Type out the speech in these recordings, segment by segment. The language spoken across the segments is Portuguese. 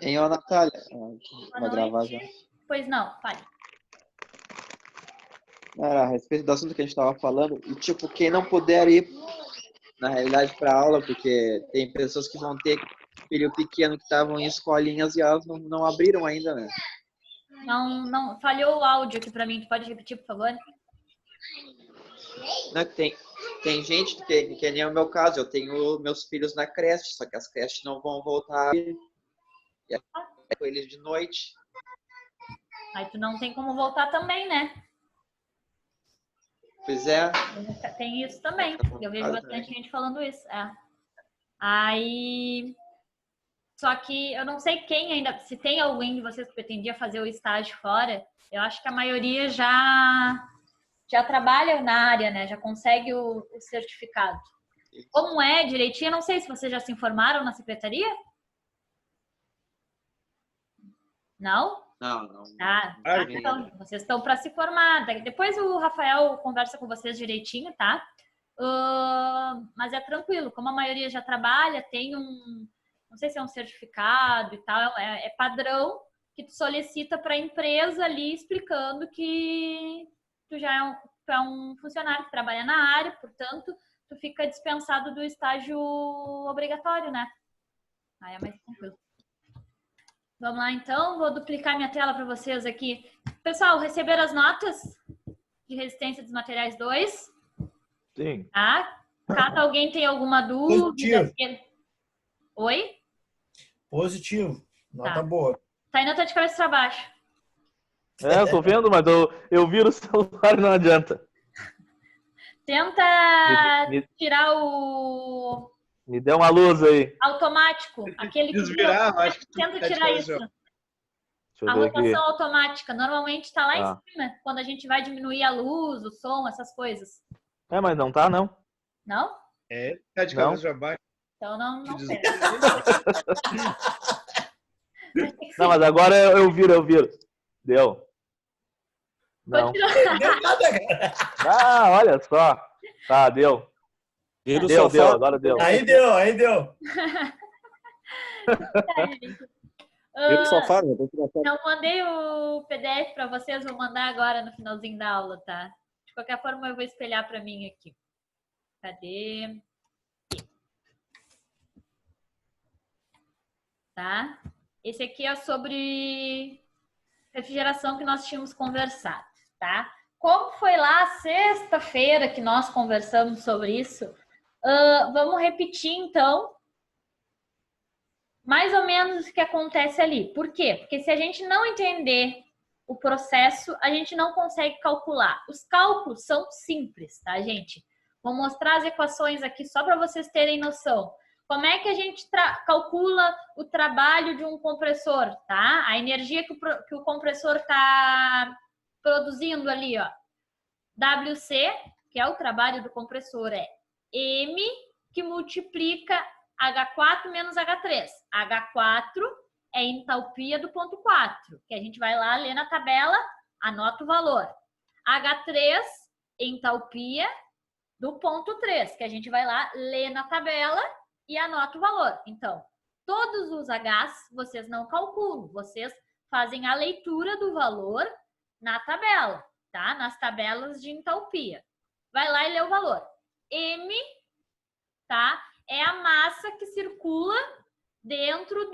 Hein, ô Natália? Boa Vai gravar noite. já. Pois não, fale. Era a respeito do assunto que a gente estava falando, e tipo, quem não puder ir, na realidade, para aula, porque tem pessoas que vão ter filho pequeno que estavam em escolinhas e elas não abriram ainda, né? Não, falhou o áudio aqui pra mim. Tu pode repetir, por favor? Né, tem gente que nem o meu caso, eu tenho meus filhos na creche, só que as creches não vão voltar e é com eles de noite. Aí tu não tem como voltar também, né? Pois é. Tem isso também. Eu vejo bastante gente falando isso. É. Aí. Só que eu não sei quem ainda. Se tem alguém de vocês que pretendia fazer o estágio fora, eu acho que a maioria já trabalha na área, né? Já consegue o certificado. Como é direitinho? Eu não sei se vocês já se informaram na secretaria. Não? Não. Tá. Então, vocês estão para se formar. Depois o Rafael conversa com vocês direitinho, tá? Mas é tranquilo, como a maioria já trabalha, tem não sei se é um certificado e tal, é padrão que tu solicita para a empresa ali explicando que tu já é um funcionário que trabalha na área, portanto, tu fica dispensado do estágio obrigatório, né? Aí é mais tranquilo. Vamos lá, então. Vou duplicar minha tela para vocês aqui. Pessoal, receberam as notas de resistência dos materiais 2? Sim. Tá? Caso alguém tenha alguma dúvida... Positivo. Oi? Positivo. Nota Tá. boa. Tainá tá de cabeça para baixo. Eu tô vendo, mas eu viro o celular e não adianta. Tenta tirar o... Me dê uma luz aí. Automático. Aquele que desvirar, acho que tenta tirar isso. A Deixa eu ver aqui. rotação automática. Normalmente está lá em cima, quando a gente vai diminuir a luz, o som, essas coisas. Mas não tá, não. Não? Tá de cabeça para baixo. Então não Não, mas agora eu viro. Deu. Não. Deu nada, cara. Olha só. Tá, deu. Deu, agora deu. Aí deu. Não mandei o PDF para vocês, vou mandar agora no finalzinho da aula, tá? De qualquer forma, eu vou espelhar para mim aqui. Cadê? Tá? Esse aqui é sobre refrigeração que nós tínhamos conversado, tá? Como foi lá sexta-feira que nós conversamos sobre isso, vamos repetir, então, mais ou menos o que acontece ali. Por quê? Porque se a gente não entender o processo, a gente não consegue calcular. Os cálculos são simples, tá, gente? Vou mostrar as equações aqui só para vocês terem noção. Como é que a gente calcula o trabalho de um compressor, tá? A energia que o compressor está produzindo ali, ó. WC, que é o trabalho do compressor, é M, que multiplica H4 menos H3. H4 é a entalpia do ponto 4, que a gente vai lá ler na tabela, anota o valor. H3, entalpia do ponto 3, que a gente vai lá ler na tabela e anota o valor. Então, todos os Hs vocês não calculam, vocês fazem a leitura do valor na tabela, tá? Nas tabelas de entalpia. Vai lá e lê o valor. M, tá? É a massa que circula dentro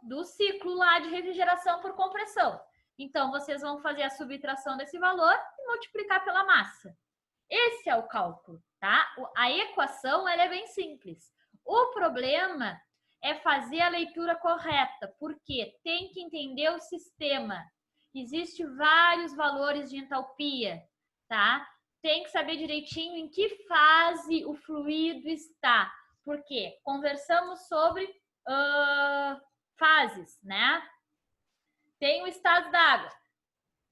do ciclo lá de refrigeração por compressão. Então, vocês vão fazer a subtração desse valor e multiplicar pela massa. Esse é o cálculo, tá? A equação, ela é bem simples. O problema é fazer a leitura correta, porque tem que entender o sistema. Existem vários valores de entalpia, tá? Tem que saber direitinho em que fase o fluido está. Por quê? Conversamos sobre fases, né? Tem o estado da água.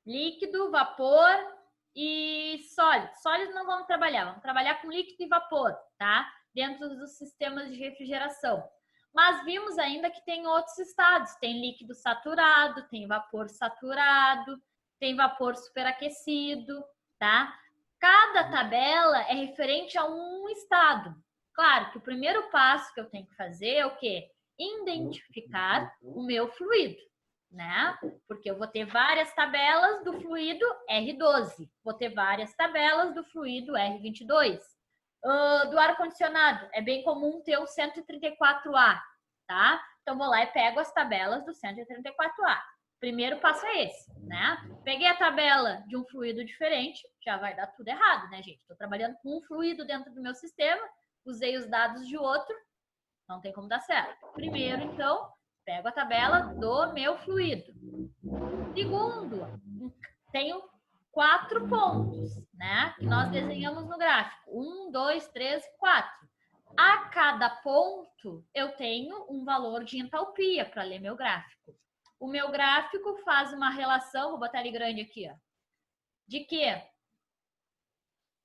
Líquido, vapor e sólido. Sólido não vamos trabalhar com líquido e vapor, tá? Dentro dos sistemas de refrigeração. Mas vimos ainda que tem outros estados. Tem líquido saturado, tem vapor saturado, tem vapor superaquecido, tá? Cada tabela é referente a um estado. Claro que o primeiro passo que eu tenho que fazer é o quê? identificar o meu fluido, né? Porque eu vou ter várias tabelas do fluido R12, vou ter várias tabelas do fluido R22. Do ar-condicionado, é bem comum ter o 134A, tá? Então, vou lá e pego as tabelas do 134A. Primeiro passo é esse, né? Peguei a tabela de um fluido diferente, já vai dar tudo errado, né, gente? Estou trabalhando com um fluido dentro do meu sistema, usei os dados de outro, não tem como dar certo. Primeiro, então, pego a tabela do meu fluido. Segundo, tenho 4 pontos, né? Que nós desenhamos no gráfico. 1, 2, 3, 4. A cada ponto, eu tenho um valor de entalpia para ler meu gráfico. O meu gráfico faz uma relação, vou botar ele grande aqui, ó. De quê?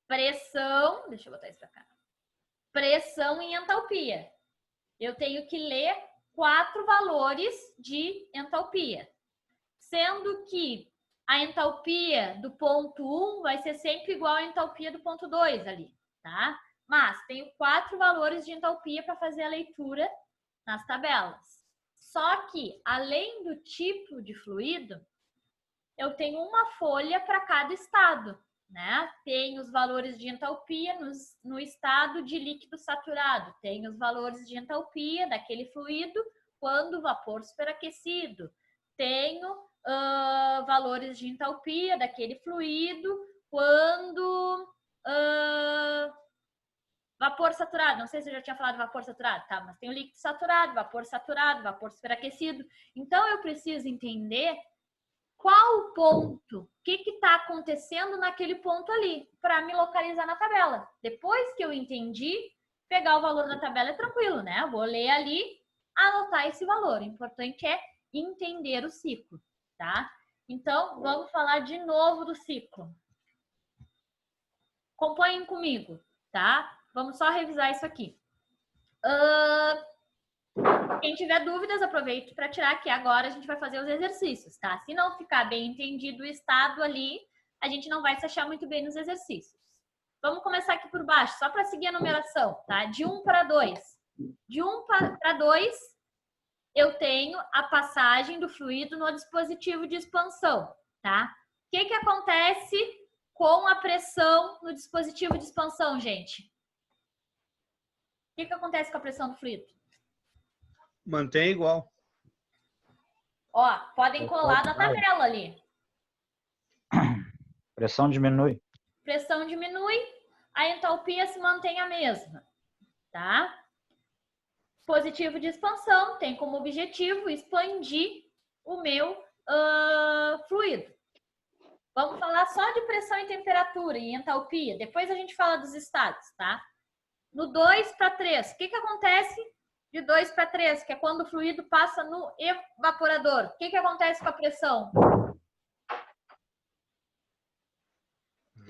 Pressão, deixa eu botar isso para cá. Pressão e entalpia. Eu tenho que ler 4 valores de entalpia. Sendo que a entalpia do ponto 1 vai ser sempre igual à entalpia do ponto 2 ali, tá? Mas tenho 4 valores de entalpia para fazer a leitura nas tabelas. Só que, além do tipo de fluido, eu tenho uma folha para cada estado, né? Tem os valores de entalpia no estado de líquido saturado, tem os valores de entalpia daquele fluido quando o vapor superaquecido, tenho valores de entalpia daquele fluido quando vapor saturado. Não sei se eu já tinha falado de vapor saturado, tá? Mas tem o líquido saturado, vapor superaquecido. Então, eu preciso entender qual o ponto, o que está acontecendo naquele ponto ali, para me localizar na tabela. Depois que eu entendi, pegar o valor na tabela é tranquilo, né? Eu vou ler ali, anotar esse valor. O importante é entender o ciclo, tá? Então, vamos falar de novo do ciclo. Acompanhem comigo, tá? Vamos só revisar isso aqui. Quem tiver dúvidas, aproveite para tirar, que agora a gente vai fazer os exercícios, tá? Se não ficar bem entendido o estado ali, a gente não vai se achar muito bem nos exercícios. Vamos começar aqui por baixo, só para seguir a numeração, tá? De 1 para 2. De 1 para 2, eu tenho a passagem do fluido no dispositivo de expansão, tá? O que acontece com a pressão no dispositivo de expansão, gente? O que acontece com a pressão do fluido? Mantém igual. Ó, podem colar na tabela ali. Pressão diminui. Pressão diminui, a entalpia se mantém a mesma, tá? Dispositivo de expansão tem como objetivo expandir o meu fluido. Vamos falar só de pressão e temperatura e entalpia. Depois a gente fala dos estados, tá? No 2 para 3, o que acontece de 2 para 3? Que é quando o fluido passa no evaporador. O que acontece com a pressão?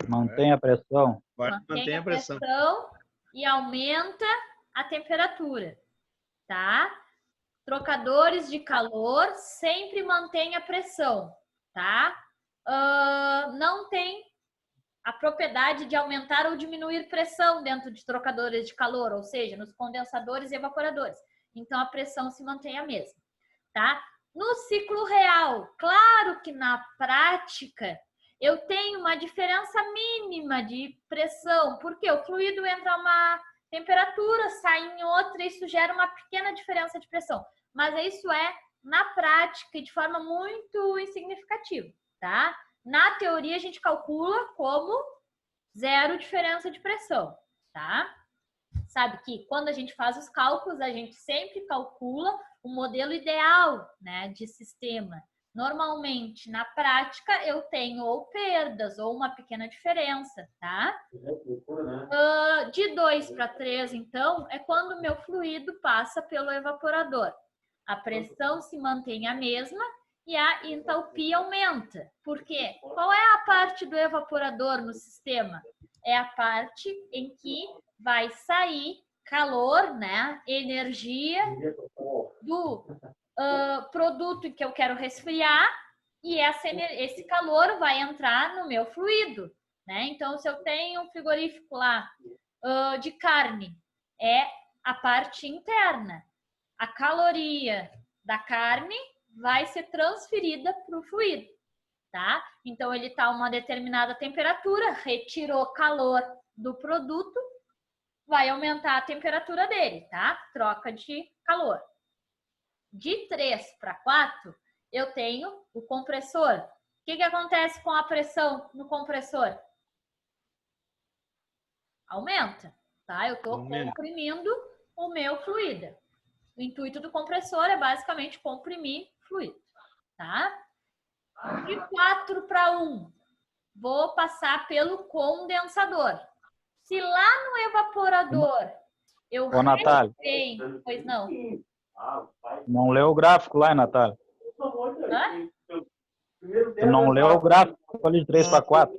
Mantém a pressão. Mantém a pressão e aumenta a temperatura, tá? Trocadores de calor sempre mantém a pressão, tá? Não tem a propriedade de aumentar ou diminuir pressão dentro de trocadores de calor, ou seja, nos condensadores e evaporadores. Então, a pressão se mantém a mesma, tá? No ciclo real, claro que na prática, eu tenho uma diferença mínima de pressão, porque o fluido entra a uma temperatura, sai em outra, e isso gera uma pequena diferença de pressão. Mas isso é, na prática, e de forma muito insignificativa, tá? Na teoria, a gente calcula como 0 diferença de pressão, tá? Sabe que quando a gente faz os cálculos, a gente sempre calcula o modelo ideal, né, de sistema. Normalmente, na prática, eu tenho ou perdas ou uma pequena diferença, tá? De 2 para 3, então, é quando o meu fluido passa pelo evaporador. A pressão se mantém a mesma e a entalpia aumenta. Por quê? Qual é a parte do evaporador no sistema? É a parte em que vai sair calor, né? Energia do produto que eu quero resfriar, e esse calor vai entrar no meu fluido, né? Então, se eu tenho um frigorífico lá de carne, é a parte interna. a caloria da carne vai ser transferida para o fluido, tá? Então, ele está a uma determinada temperatura, retirou calor do produto, vai aumentar a temperatura dele, tá? Troca de calor. De 3 para 4, eu tenho o compressor. O que acontece com a pressão no compressor? Aumenta, tá? Eu estou comprimindo o meu fluido. O intuito do compressor é basicamente comprimir fluido, tá? De 4 para 1, vou passar pelo condensador. Se lá no evaporador eu Natália. Pois não. Não leu o gráfico lá, Natália. Hã? Tu não leu o gráfico ali de 3 para 4.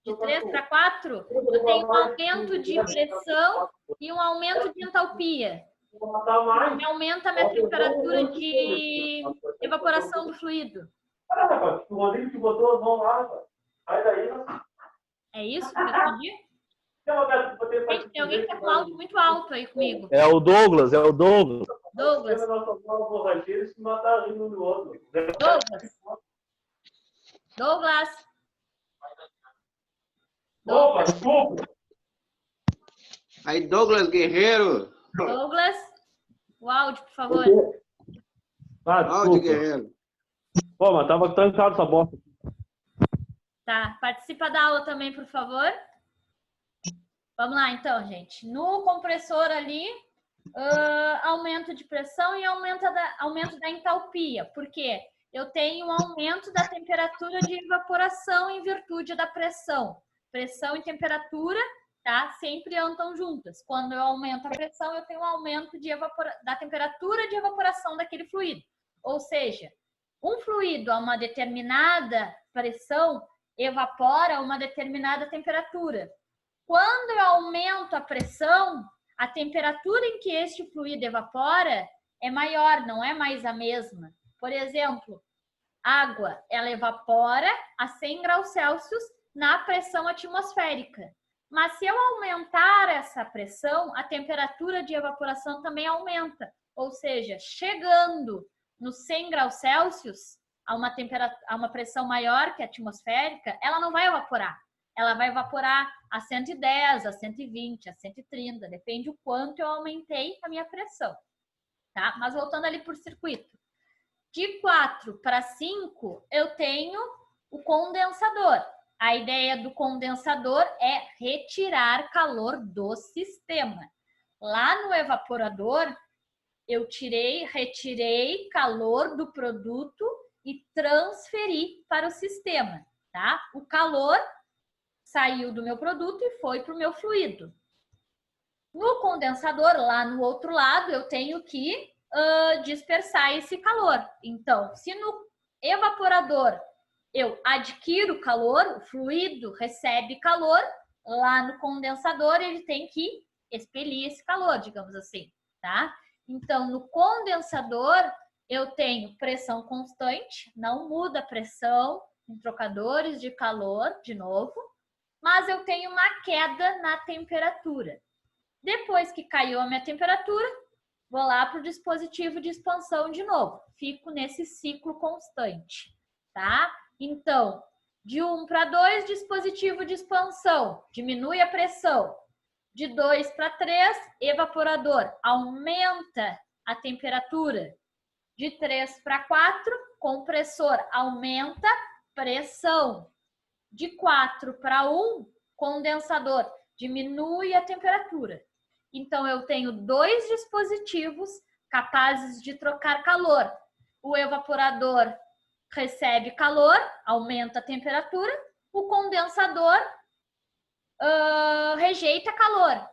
De 3 para 4, eu tenho um aumento de pressão e um aumento de entalpia. Que aumenta a minha temperatura de evaporação do fluido. É isso que eu entendi? Gente, tem alguém que está com áudio muito alto aí comigo. É o Douglas, Douglas. Aí, Douglas Guerreiro. Douglas, o áudio, por favor. Áudio Guerreiro. Pô, mas tava trancado essa bosta. Tá, participa da aula também, por favor. Vamos lá, então, gente. No compressor ali, aumento de pressão e aumento da entalpia. Por quê? Eu tenho um aumento da temperatura de evaporação em virtude da pressão. Pressão e temperatura, tá? Sempre andam juntas. Quando eu aumento a pressão, eu tenho um aumento da temperatura de evaporação daquele fluido. Ou seja, um fluido a uma determinada pressão evapora a uma determinada temperatura. Quando eu aumento a pressão, a temperatura em que este fluido evapora é maior, não é mais a mesma. Por exemplo, água, ela evapora a 100 graus Celsius na pressão atmosférica. Mas se eu aumentar essa pressão, a temperatura de evaporação também aumenta. Ou seja, chegando nos 100 graus Celsius, a uma pressão maior que a atmosférica, ela não vai evaporar. Ela vai evaporar a 110, a 120, a 130, depende o quanto eu aumentei a minha pressão, tá? Mas voltando ali por circuito. De 4 para 5, eu tenho o condensador. A ideia do condensador é retirar calor do sistema. Lá no evaporador, eu retirei calor do produto e transferi para o sistema, tá? O calor saiu do meu produto e foi para o meu fluido. No condensador, lá no outro lado, eu tenho que dispersar esse calor. Então, se no evaporador eu adquiro calor, o fluido recebe calor, lá no condensador ele tem que expelir esse calor, digamos assim, tá? Então, no condensador, eu tenho pressão constante, não muda a pressão em trocadores de calor, de novo, mas eu tenho uma queda na temperatura. Depois que caiu a minha temperatura, vou lá para o dispositivo de expansão de novo. Fico nesse ciclo constante, tá? Então, de 1 para 2, dispositivo de expansão, diminui a pressão. De 2 para 3, evaporador, aumenta a temperatura. De 3 para 4, compressor, aumenta pressão. De 4 para 1, condensador, diminui a temperatura. Então, eu tenho 2 dispositivos capazes de trocar calor. O evaporador recebe calor, aumenta a temperatura. O condensador rejeita calor,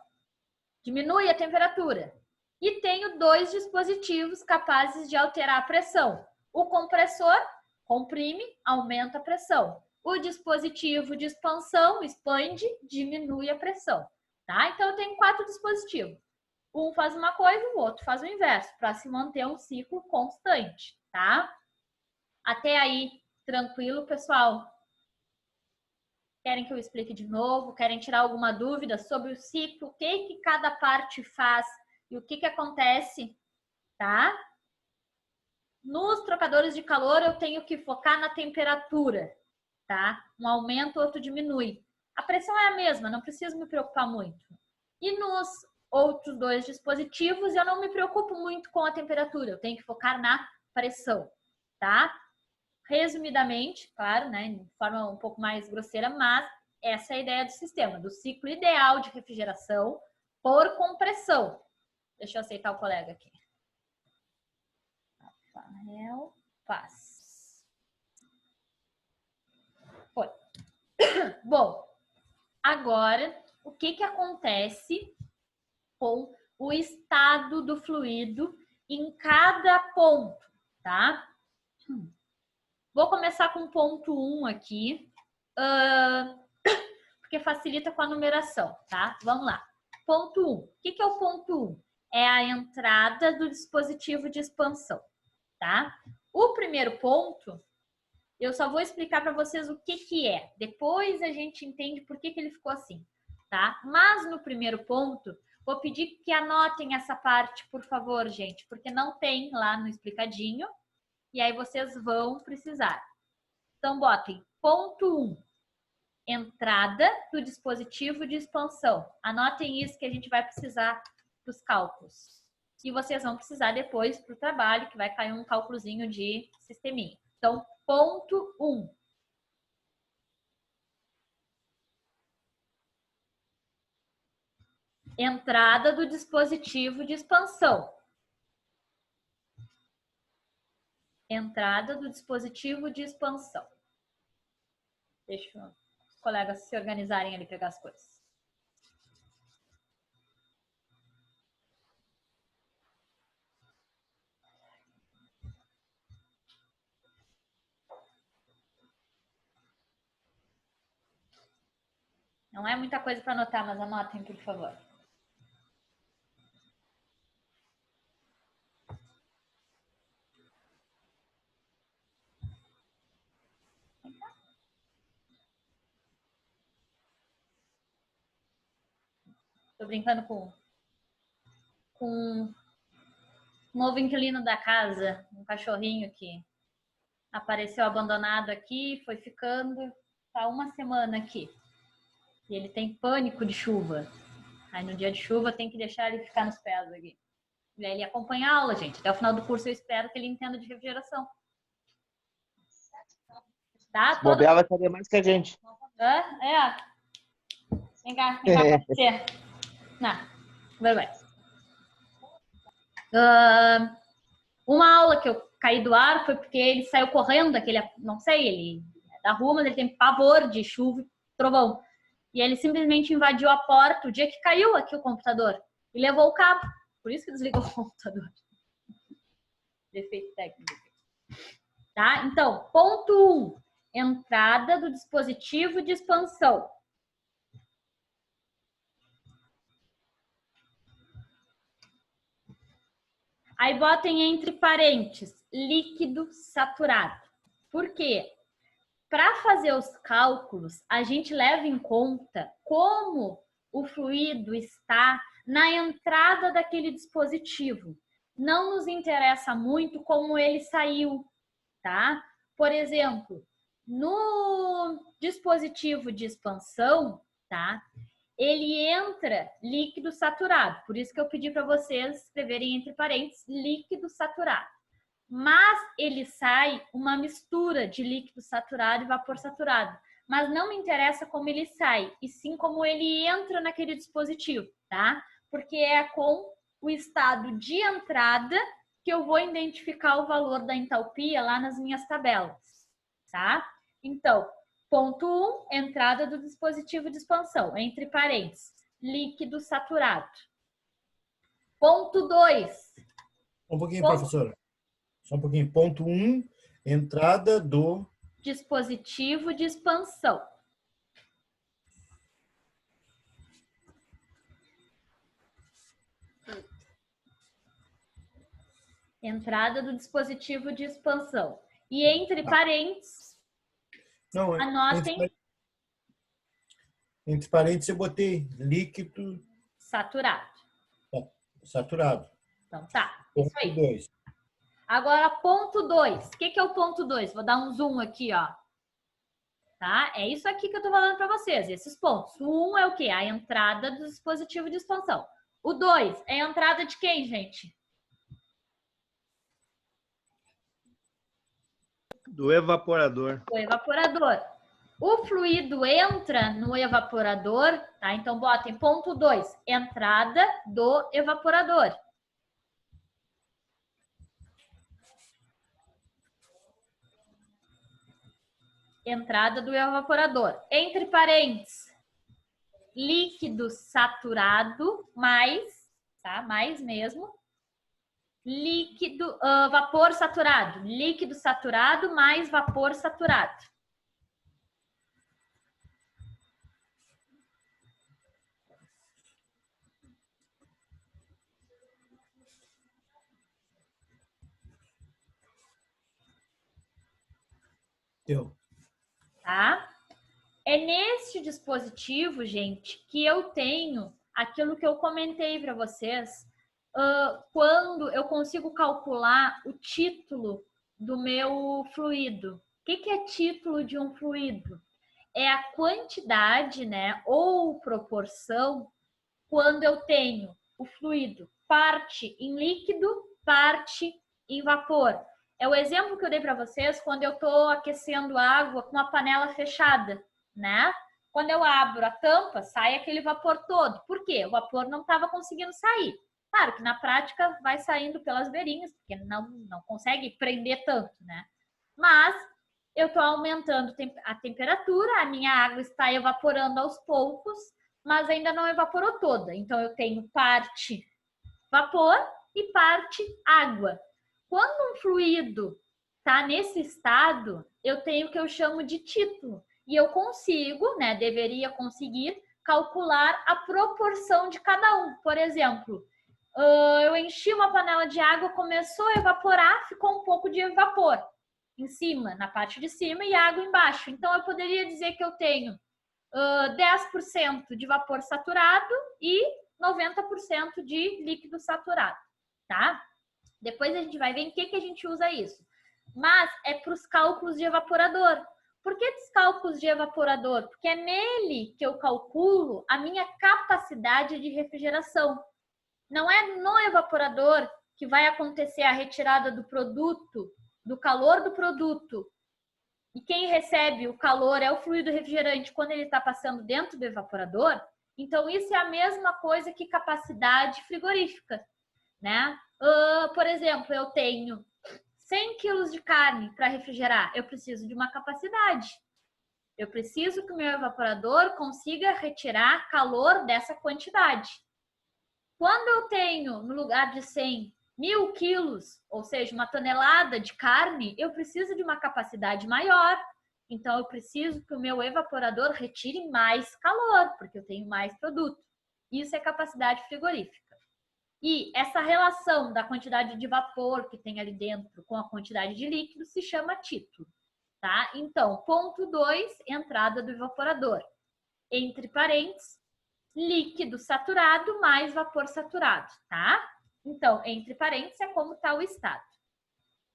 diminui a temperatura. E tenho 2 dispositivos capazes de alterar a pressão. O compressor comprime, aumenta a pressão. O dispositivo de expansão expande, diminui a pressão. Tá? Então, eu tenho 4 dispositivos. Um faz uma coisa, o outro faz o inverso, para se manter um ciclo constante, tá? Até aí, tranquilo, pessoal? Querem que eu explique de novo? Querem tirar alguma dúvida sobre o ciclo? O que cada parte faz e o que acontece tá? Nos trocadores de calor, eu tenho que focar na temperatura, tá? Um aumenta, outro diminui. A pressão é a mesma, não preciso me preocupar muito. E nos outros dois dispositivos, eu não me preocupo muito com a temperatura, eu tenho que focar na pressão, tá? Resumidamente, claro, né, de forma um pouco mais grosseira, mas essa é a ideia do sistema, do ciclo ideal de refrigeração por compressão. Deixa eu aceitar o colega aqui. Rafael Paz. Foi. Bom, agora, o que acontece com o estado do fluido em cada ponto, tá? Vou começar com o ponto 1 aqui, porque facilita com a numeração, tá? Vamos lá. Ponto 1. O que é o ponto 1? É a entrada do dispositivo de expansão, tá? O primeiro ponto, eu só vou explicar para vocês o que é. Depois a gente entende por que ele ficou assim, tá? Mas no primeiro ponto, vou pedir que anotem essa parte, por favor, gente, porque não tem lá no explicadinho. E aí vocês vão precisar. Então, botem ponto 1, entrada do dispositivo de expansão. Anotem isso que a gente vai precisar para os cálculos. E vocês vão precisar depois para o trabalho, que vai cair um cálculozinho de sisteminha. Então, ponto 1. Entrada do dispositivo de expansão. Entrada do dispositivo de expansão. Deixa os colegas se organizarem ali, pegar as coisas. Não é muita coisa para anotar, mas anotem, por favor. Tô brincando com um novo inquilino da casa, um cachorrinho que apareceu abandonado aqui, foi ficando, tá uma semana aqui. E ele tem pânico de chuva. Aí no dia de chuva tem que deixar ele ficar nos pés aqui. E aí ele acompanha a aula, gente. Até o final do curso eu espero que ele entenda de refrigeração. Tá? Bobear vai saber mais que a gente. Vem cá pra você. Não, vai. Uma aula que eu caí do ar foi porque ele saiu correndo daquele, não sei, ele é da rua, mas ele tem pavor de chuva e trovão. E ele simplesmente invadiu a porta o dia que caiu aqui o computador e levou o cabo. Por isso que desligou o computador. Defeito técnico. Tá? Então, ponto 1. Entrada do dispositivo de expansão. Aí botem entre parênteses, líquido saturado. Por quê? Para fazer os cálculos, a gente leva em conta como o fluido está na entrada daquele dispositivo. Não nos interessa muito como ele saiu, tá? Por exemplo, no dispositivo de expansão, tá? Ele entra líquido saturado. Por isso que eu pedi para vocês escreverem entre parênteses líquido saturado. Mas ele sai uma mistura de líquido saturado e vapor saturado. Mas não me interessa como ele sai, e sim como ele entra naquele dispositivo, tá? Porque é com o estado de entrada que eu vou identificar o valor da entalpia lá nas minhas tabelas, tá? Então, ponto 1, entrada do dispositivo de expansão, entre parênteses, líquido saturado. Ponto 2. Um pouquinho, professora. Só um pouquinho. Ponto 1, entrada do dispositivo de expansão. Entrada do dispositivo de expansão. E entre parênteses, não, anotem... Entre parênteses eu botei líquido saturado. Saturado. Então, tá. Ponto Isso aí. 2. Agora, ponto 2. O que é o ponto 2? Vou dar um zoom aqui, ó. Tá? É isso aqui que eu tô falando para vocês, esses pontos. O 1 é o quê? A entrada do dispositivo de expansão. O 2 é a entrada de quem, gente? Do evaporador. O evaporador. O fluido entra no evaporador, tá? Então, botem ponto 2, entrada do evaporador. Entrada do evaporador. Entre parênteses, líquido saturado mais, tá? Mais mesmo. Líquido, vapor saturado. Líquido saturado mais vapor saturado. Deu. Tá? É neste dispositivo, gente, que eu tenho aquilo que eu comentei para vocês, quando eu consigo calcular o título do meu fluido. O que é título de um fluido? É a quantidade, né, ou proporção, quando eu tenho o fluido parte em líquido, parte em vapor. É o exemplo que eu dei para vocês quando eu estou aquecendo água com a panela fechada, né? Quando eu abro a tampa, sai aquele vapor todo. Por quê? O vapor não estava conseguindo sair. Claro que na prática vai saindo pelas beirinhas, porque não consegue prender tanto, né? Mas eu estou aumentando a temperatura, a minha água está evaporando aos poucos, mas ainda não evaporou toda. Então, eu tenho parte vapor e parte água. Quando um fluido está nesse estado, eu tenho o que eu chamo de título. E eu consigo, né, deveria conseguir, calcular a proporção de cada um. Por exemplo, eu enchi uma panela de água, começou a evaporar, ficou um pouco de vapor em cima, na parte de cima, e água embaixo. Então, eu poderia dizer que eu tenho 10% de vapor saturado e 90% de líquido saturado, tá? Depois a gente vai ver em que a gente usa isso. Mas é para os cálculos de evaporador. Por que dos cálculos de evaporador? Porque é nele que eu calculo a minha capacidade de refrigeração. Não é no evaporador que vai acontecer a retirada do produto, do calor do produto. E quem recebe o calor é o fluido refrigerante quando ele está passando dentro do evaporador. Então, isso é a mesma coisa que capacidade frigorífica, né? Por exemplo, eu tenho 100 quilos de carne para refrigerar. Eu preciso de uma capacidade. Eu preciso que o meu evaporador consiga retirar calor dessa quantidade. Quando eu tenho, no lugar de 100, 1.000 quilos, ou seja, 1 tonelada de carne, eu preciso de uma capacidade maior. Então, eu preciso que o meu evaporador retire mais calor, porque eu tenho mais produto. Isso é capacidade frigorífica. E essa relação da quantidade de vapor que tem ali dentro com a quantidade de líquido se chama título, tá? Então, ponto 2, entrada do evaporador. Entre parênteses, líquido saturado mais vapor saturado, tá? Então, entre parênteses é como está o estado.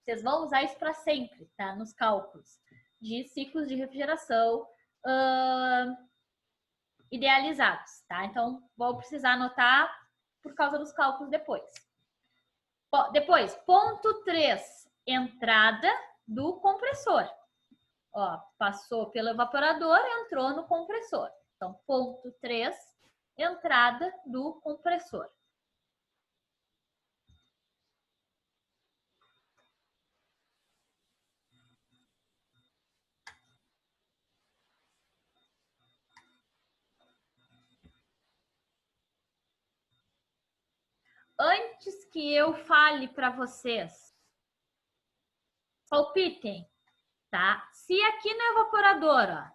Vocês vão usar isso para sempre, tá? Nos cálculos de ciclos de refrigeração idealizados, tá? Então, vou precisar anotar por causa dos cálculos depois. Depois, ponto 3, entrada do compressor. Ó, passou pelo evaporador, entrou no compressor. Então, ponto 3, entrada do compressor. Antes que eu fale para vocês, palpitem, tá? Se aqui no evaporador, ó,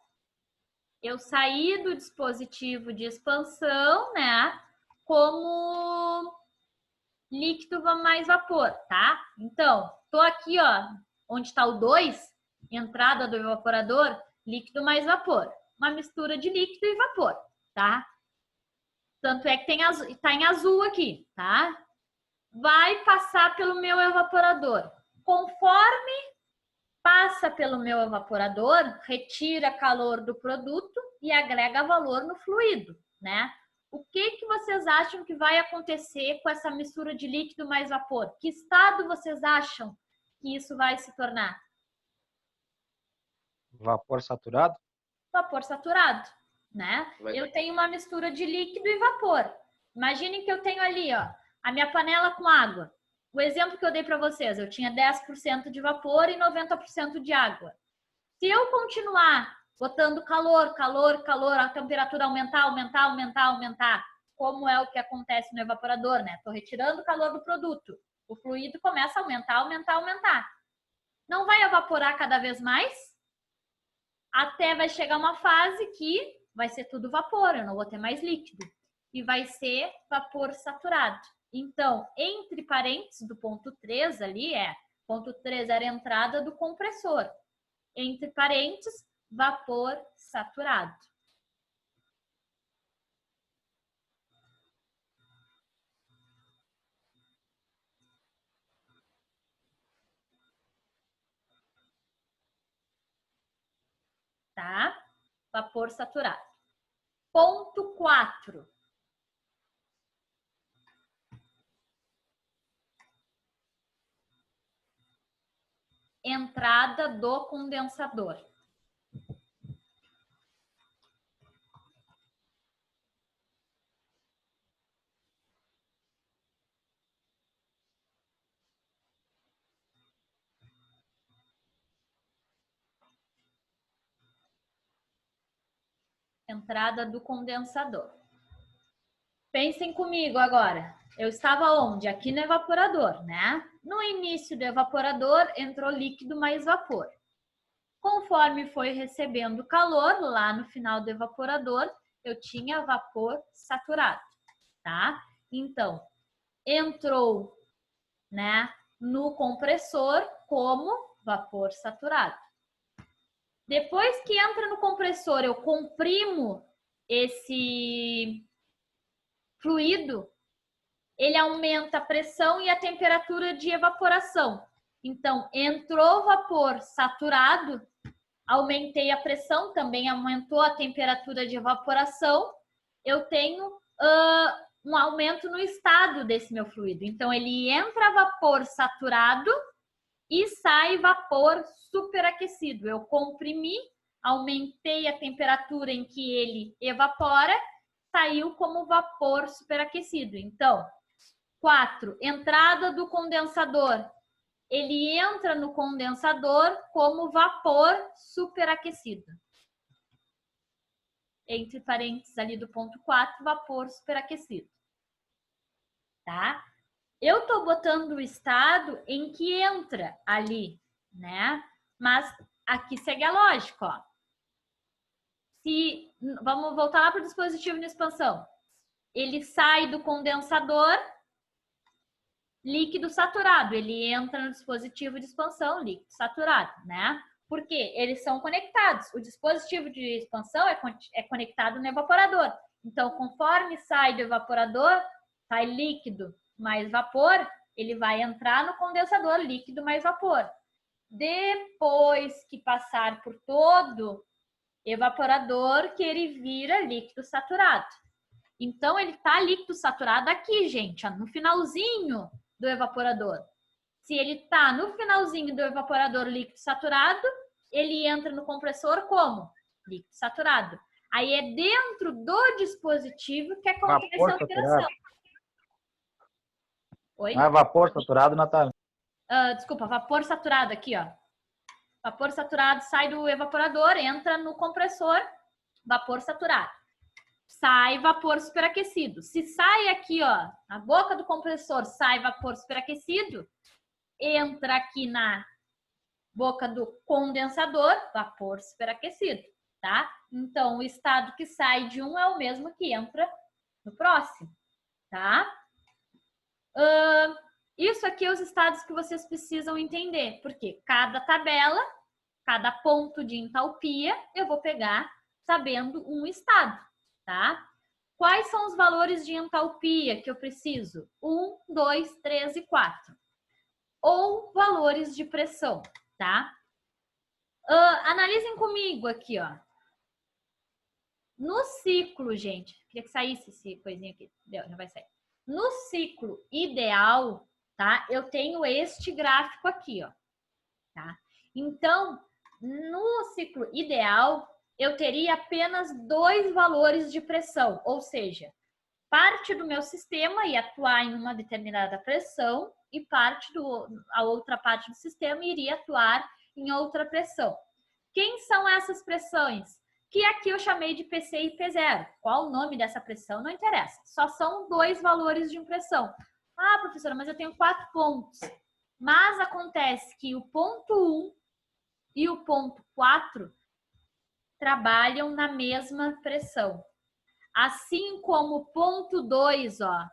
eu saí do dispositivo de expansão, né, como líquido mais vapor, tá? Então, tô aqui, ó, onde está o 2, entrada do evaporador, líquido mais vapor. Uma mistura de líquido e vapor, tá? Tanto é que tá em azul aqui, tá? vai passar pelo meu evaporador. Conforme passa pelo meu evaporador, retira calor do produto e agrega valor no fluido, né? O que vocês acham que vai acontecer com essa mistura de líquido mais vapor? Que estado vocês acham que isso vai se tornar? Vapor saturado? Vapor saturado, né? Eu tenho uma mistura de líquido e vapor. Imaginem que eu tenho ali, ó, a minha panela com água. O exemplo que eu dei para vocês, eu tinha 10% de vapor e 90% de água. Se eu continuar botando calor, a temperatura aumentar, como é o que acontece no evaporador, né? Estou retirando o calor do produto. O fluido começa a aumentar. Não vai evaporar cada vez mais? Até vai chegar uma fase que vai ser tudo vapor, eu não vou ter mais líquido. E vai ser vapor saturado. Então, entre parênteses do ponto 3 ali ponto 3 era a entrada do compressor. Entre parênteses, vapor saturado. Tá? Vapor saturado. Ponto 4. Entrada do condensador. Entrada do condensador. Pensem comigo agora. Eu estava onde? Aqui no evaporador, né? No início do evaporador entrou líquido mais vapor. Conforme foi recebendo calor, lá no final do evaporador, eu tinha vapor saturado, tá? Então, entrou, né, no compressor como vapor saturado. Depois que entra no compressor, eu comprimo esse fluido, ele aumenta a pressão e a temperatura de evaporação. Então, entrou vapor saturado, aumentei a pressão, também aumentou a temperatura de evaporação, eu tenho um aumento no estado desse meu fluido. Então, ele entra vapor saturado e sai vapor superaquecido. Eu comprimi, aumentei a temperatura em que ele evapora, saiu como vapor superaquecido. Então, 4. Entrada do condensador. Ele entra no condensador como vapor superaquecido. Entre parênteses ali do ponto 4, vapor superaquecido. Tá? Eu estou botando o estado em que entra ali, né? Mas aqui segue a lógica, ó. Vamos voltar lá para o dispositivo de expansão. Ele sai do condensador, líquido saturado. Ele entra no dispositivo de expansão, líquido saturado, né? Porque eles são conectados. O dispositivo de expansão é conectado no evaporador. Então, conforme sai do evaporador, sai líquido mais vapor, ele vai entrar no condensador, líquido mais vapor. Depois que passar por todo evaporador, que ele vira líquido saturado. Então, ele está líquido saturado aqui, gente, ó, no finalzinho do evaporador. Se ele está no finalzinho do evaporador líquido saturado, ele entra no compressor como? Líquido saturado. Aí é dentro do dispositivo que acontece a alteração. Oi? Não é vapor saturado, Natália? Desculpa, vapor saturado aqui, ó. Vapor saturado sai do evaporador, entra no compressor, vapor saturado. Sai vapor superaquecido. Se sai aqui, ó, na boca do compressor, sai vapor superaquecido, entra aqui na boca do condensador, vapor superaquecido, tá? Então, o estado que sai de um é o mesmo que entra no próximo, tá? Isso aqui é os estados que vocês precisam entender, porque cada tabela, cada ponto de entalpia, eu vou pegar sabendo um estado, tá? Quais são os valores de entalpia que eu preciso? 1, 2, 3 e 4. Ou valores de pressão, tá? Analisem comigo aqui, ó. No ciclo, gente, queria que saísse esse coisinha aqui. Deu, já vai sair. No ciclo ideal, tá? Eu tenho este gráfico aqui, ó. Tá? Então, no ciclo ideal, eu teria apenas 2 valores de pressão, ou seja, parte do meu sistema ia atuar em uma determinada pressão e a outra parte do sistema iria atuar em outra pressão. Quem são essas pressões? Que aqui eu chamei de PC e P0. Qual o nome dessa pressão? Não interessa. Só são 2 valores de impressão. Ah, professora, mas eu tenho 4 pontos. Mas acontece que o ponto 1 e o ponto 4 trabalham na mesma pressão. Assim como o ponto 2, ó,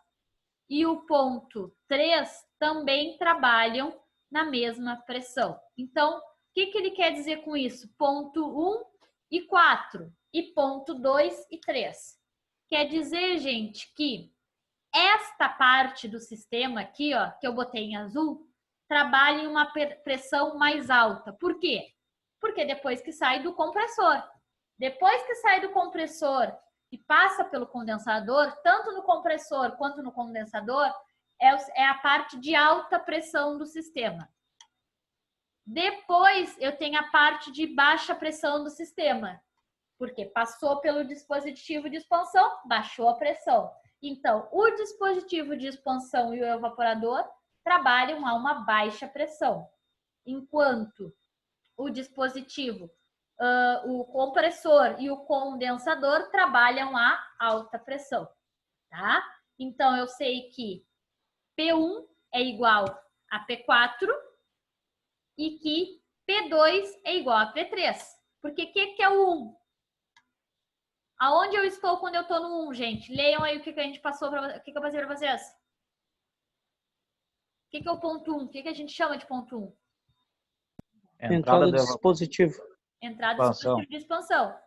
e o ponto 3 também trabalham na mesma pressão. Então, o que ele quer dizer com isso? Ponto 1 e 4 e ponto 2 e 3. Quer dizer, gente, que esta parte do sistema aqui, ó, que eu botei em azul, trabalha em uma pressão mais alta. Por quê? Porque depois que sai do compressor. Depois que sai do compressor e passa pelo condensador, tanto no compressor quanto no condensador, é a parte de alta pressão do sistema. Depois eu tenho a parte de baixa pressão do sistema, porque passou pelo dispositivo de expansão, baixou a pressão. Então, o dispositivo de expansão e o evaporador trabalham a uma baixa pressão, enquanto o dispositivo, o compressor e o condensador trabalham a alta pressão, tá? Então, eu sei que P1 é igual a P4 e que P2 é igual a P3. Porque o que é o 1? Aonde eu estou quando eu estou no 1, gente? Leiam aí o que a gente passou para, o que eu passei para vocês. O que é o ponto 1? O que a gente chama de ponto 1? Entrada do dispositivo. Entrada do dispositivo de expansão.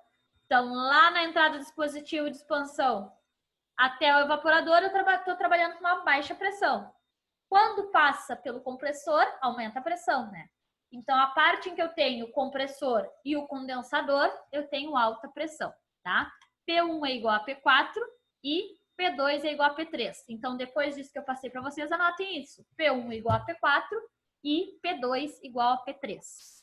Então, lá na entrada do dispositivo de expansão até o evaporador, eu estou trabalhando com uma baixa pressão. Quando passa pelo compressor, aumenta a pressão, né? Então, a parte em que eu tenho o compressor e o condensador, eu tenho alta pressão, tá? P1 é igual a P4 e P2 é igual a P3. Então, depois disso que eu passei para vocês, anotem isso. P1 é igual a P4 e P2 igual a P3.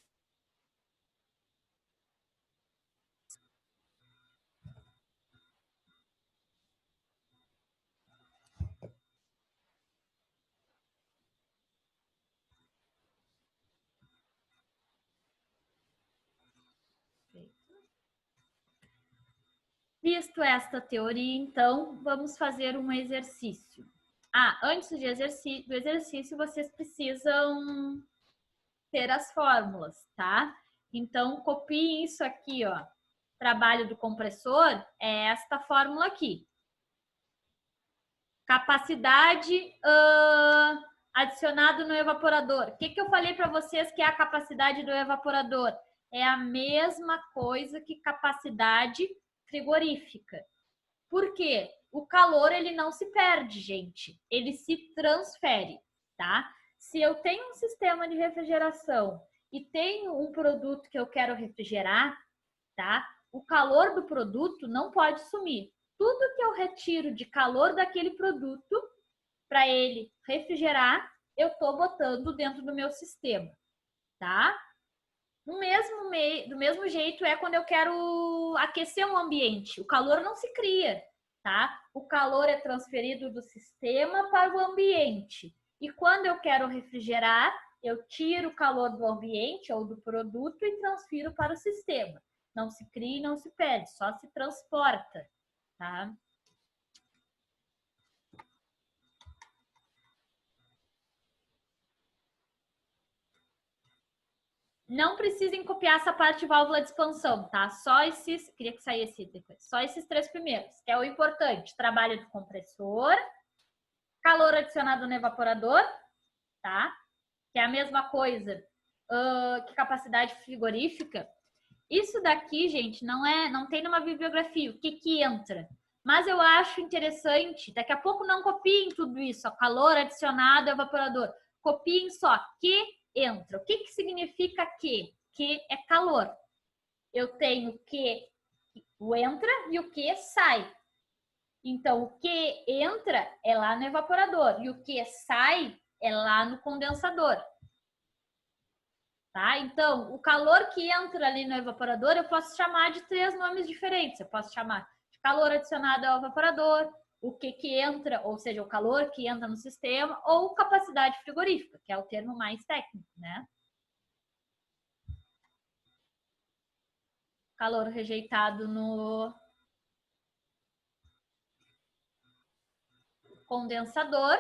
Visto esta teoria, então, vamos fazer um exercício. Antes do exercício, vocês precisam ter as fórmulas, tá? Então, copiem isso aqui, ó. Trabalho do compressor é esta fórmula aqui. Capacidade adicionada no evaporador. O que eu falei para vocês que é a capacidade do evaporador? É a mesma coisa que capacidade frigorífica. Por quê? O calor, ele não se perde, gente. Ele se transfere, tá? Se eu tenho um sistema de refrigeração e tenho um produto que eu quero refrigerar, tá? O calor do produto não pode sumir. Tudo que eu retiro de calor daquele produto para ele refrigerar, eu estou botando dentro do meu sistema, tá? Do mesmo jeito é quando eu quero aquecer um ambiente. O calor não se cria, tá? O calor é transferido do sistema para o ambiente. E quando eu quero refrigerar, eu tiro o calor do ambiente ou do produto e transfiro para o sistema. Não se cria e não se perde, só se transporta, tá? Não precisem copiar essa parte de válvula de expansão, tá? Só esses, queria que saísse depois. Só esses 3 primeiros, que é o importante. Trabalho do compressor, calor adicionado no evaporador, tá? Que é a mesma coisa que capacidade frigorífica. Isso daqui, gente, não tem numa bibliografia. O que entra? Mas eu acho interessante, daqui a pouco não copiem tudo isso, ó, calor adicionado ao evaporador. Copiem só que entra. O que, que significa que? Que é calor. Eu tenho que o entra e o que sai. Então, o que entra é lá no evaporador e o que sai é lá no condensador. Tá? Então, o calor que entra ali no evaporador, eu posso chamar de 3 nomes diferentes. Eu posso chamar de calor adicionado ao evaporador, o que entra, ou seja, o calor que entra no sistema, ou capacidade frigorífica, que é o termo mais técnico, né? Calor rejeitado no condensador.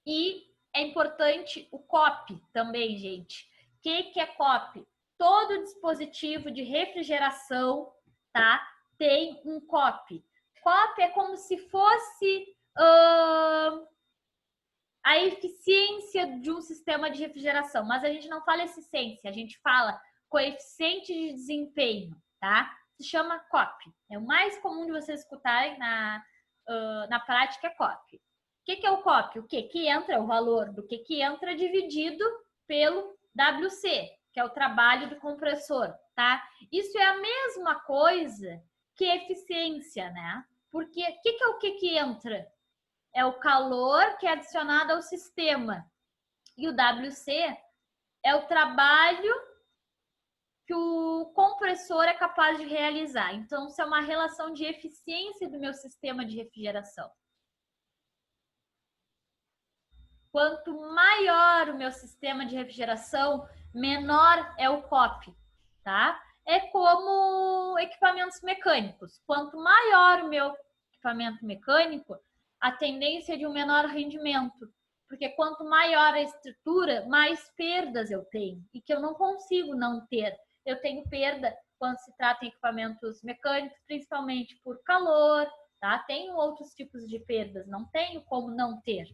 E é importante o COP também, gente. O que é COP? Todo dispositivo de refrigeração, tá? Tem um COP. COP é como se fosse a eficiência de um sistema de refrigeração, mas a gente não fala eficiência, a gente fala coeficiente de desempenho, tá? Se chama COP. É o mais comum de vocês escutarem na prática, é COP. O que é o COP? O que entra, o valor do que entra dividido pelo WC, que é o trabalho do compressor, tá? Isso é a mesma coisa que eficiência, né? Porque o que é o que entra? É o calor que é adicionado ao sistema. E o WC é o trabalho que o compressor é capaz de realizar. Então, isso é uma relação de eficiência do meu sistema de refrigeração. Quanto maior o meu sistema de refrigeração, menor é o COP, tá? É como equipamentos mecânicos. Quanto maior o meu equipamento mecânico, a tendência é de um menor rendimento. Porque quanto maior a estrutura, mais perdas eu tenho. E que eu não consigo não ter. Eu tenho perda quando se trata em equipamentos mecânicos, principalmente por calor, tá? Tenho outros tipos de perdas, não tenho como não ter.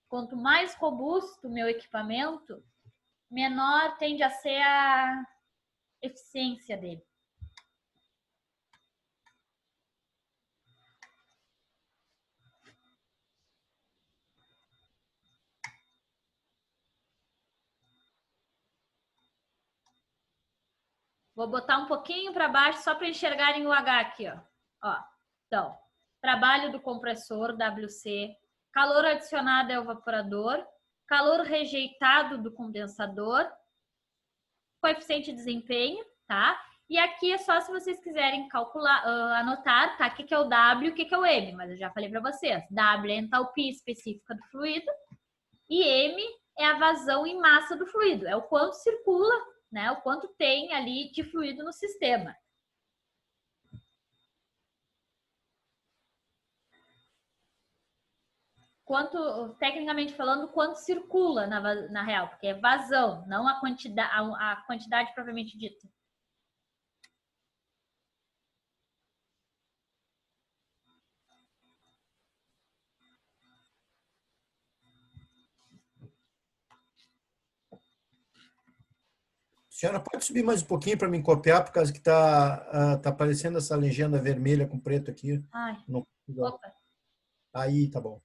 Quanto mais robusto o meu equipamento, menor tende a ser a eficiência dele. Vou botar um pouquinho para baixo só para enxergarem o H aqui, ó. Então, trabalho do compressor WC, calor adicionado ao evaporador, calor rejeitado do condensador, coeficiente de desempenho, tá? E aqui é só se vocês quiserem calcular, anotar, tá? O que é o W, o que é o M, mas eu já falei para vocês. W é a entalpia específica do fluido e M é a vazão em massa do fluido, é o quanto circula, né? O quanto tem ali de fluido no sistema. Quanto, tecnicamente falando, quanto circula na real, porque é vazão, não a quantidade propriamente dita. Senhora, pode subir mais um pouquinho para me copiar, por causa que tá aparecendo essa legenda vermelha com preto aqui. Ai, no... opa. Aí, tá bom.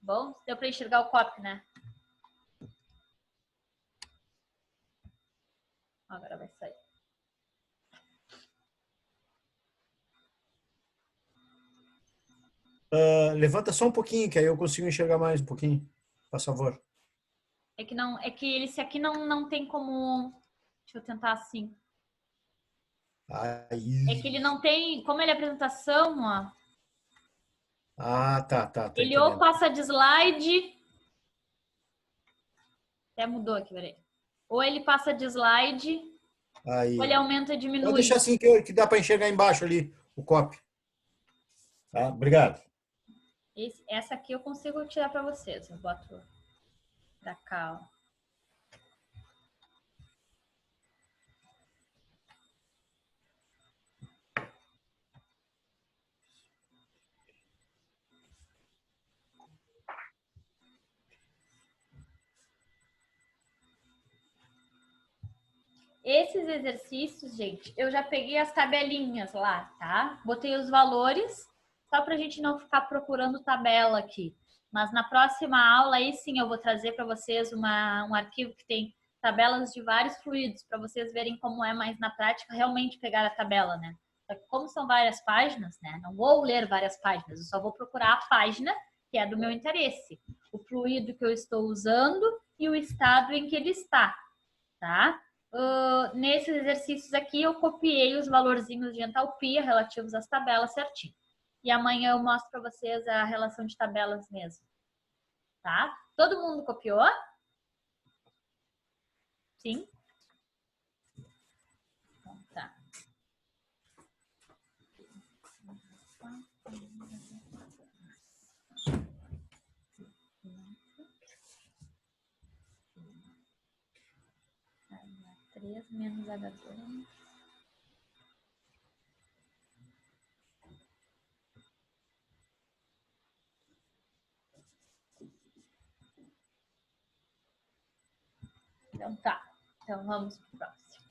Bom, deu para enxergar o copo, né? Agora vai sair. Levanta só um pouquinho, que aí eu consigo enxergar mais um pouquinho, por favor. É que não, é que esse aqui não tem como. Deixa eu tentar assim. Aí. É que ele não tem, como ele é apresentação, ó. Ah, tá Ele ou entendendo. passa de slide. Até mudou aqui, peraí. Ou ele passa de slide, Aí. ou ele aumenta e diminui. Pode deixar assim que dá para enxergar embaixo ali o copy. Tá? Obrigado. Essa aqui eu consigo tirar para vocês. Eu boto pra cá, ó. Esses exercícios, gente, eu já peguei as tabelinhas lá, tá? Botei os valores, só pra gente não ficar procurando tabela aqui. Mas na próxima aula, aí sim, eu vou trazer para vocês um arquivo que tem tabelas de vários fluidos, para vocês verem como é mais na prática realmente pegar a tabela, né? Só que como são várias páginas, né? Não vou ler várias páginas, eu só vou procurar a página que é do meu interesse. O fluido que eu estou usando e o estado em que ele está, tá? Nesses exercícios aqui, eu copiei os valorzinhos de entalpia relativos às tabelas certinho. E amanhã eu mostro para vocês a relação de tabelas mesmo. Tá? Todo mundo copiou? Sim? Então, tá. H3 menos H2. Então tá. Então vamos pro próximo.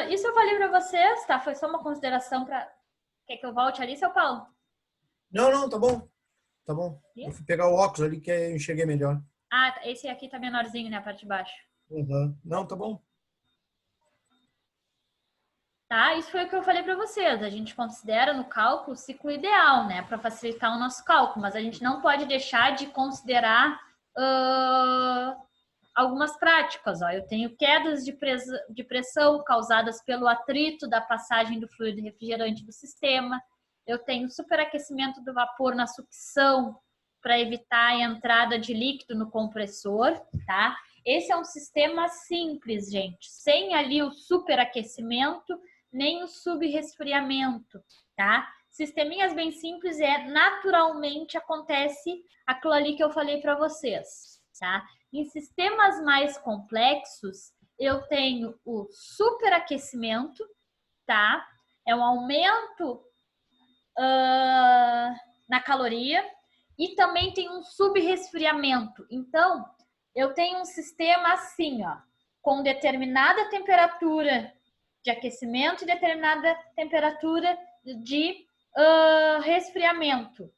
Isso eu falei para vocês, tá? Foi só uma consideração para... Quer que eu volte ali, seu Paulo? Não, tá bom. Tá bom. Eu fui pegar o óculos ali que eu enxerguei melhor. Ah, esse aqui tá menorzinho, né? A parte de baixo. Uhum. Não, tá bom. Tá? Isso foi o que eu falei para vocês. A gente considera no cálculo o ciclo ideal, né? Para facilitar o nosso cálculo, mas a gente não pode deixar de considerar algumas práticas. Ó. Eu tenho quedas de pressão causadas pelo atrito da passagem do fluido refrigerante do sistema. Eu tenho superaquecimento do vapor na sucção para evitar a entrada de líquido no compressor, tá? Esse é um sistema simples, gente, sem ali o superaquecimento nem o subresfriamento, tá? Sisteminhas bem simples naturalmente acontece aquilo ali que eu falei para vocês, tá? Em sistemas mais complexos, eu tenho o superaquecimento, tá? É um aumento na caloria e também tem um subresfriamento. Então, eu tenho um sistema assim, ó, com determinada temperatura de aquecimento e determinada temperatura de resfriamento.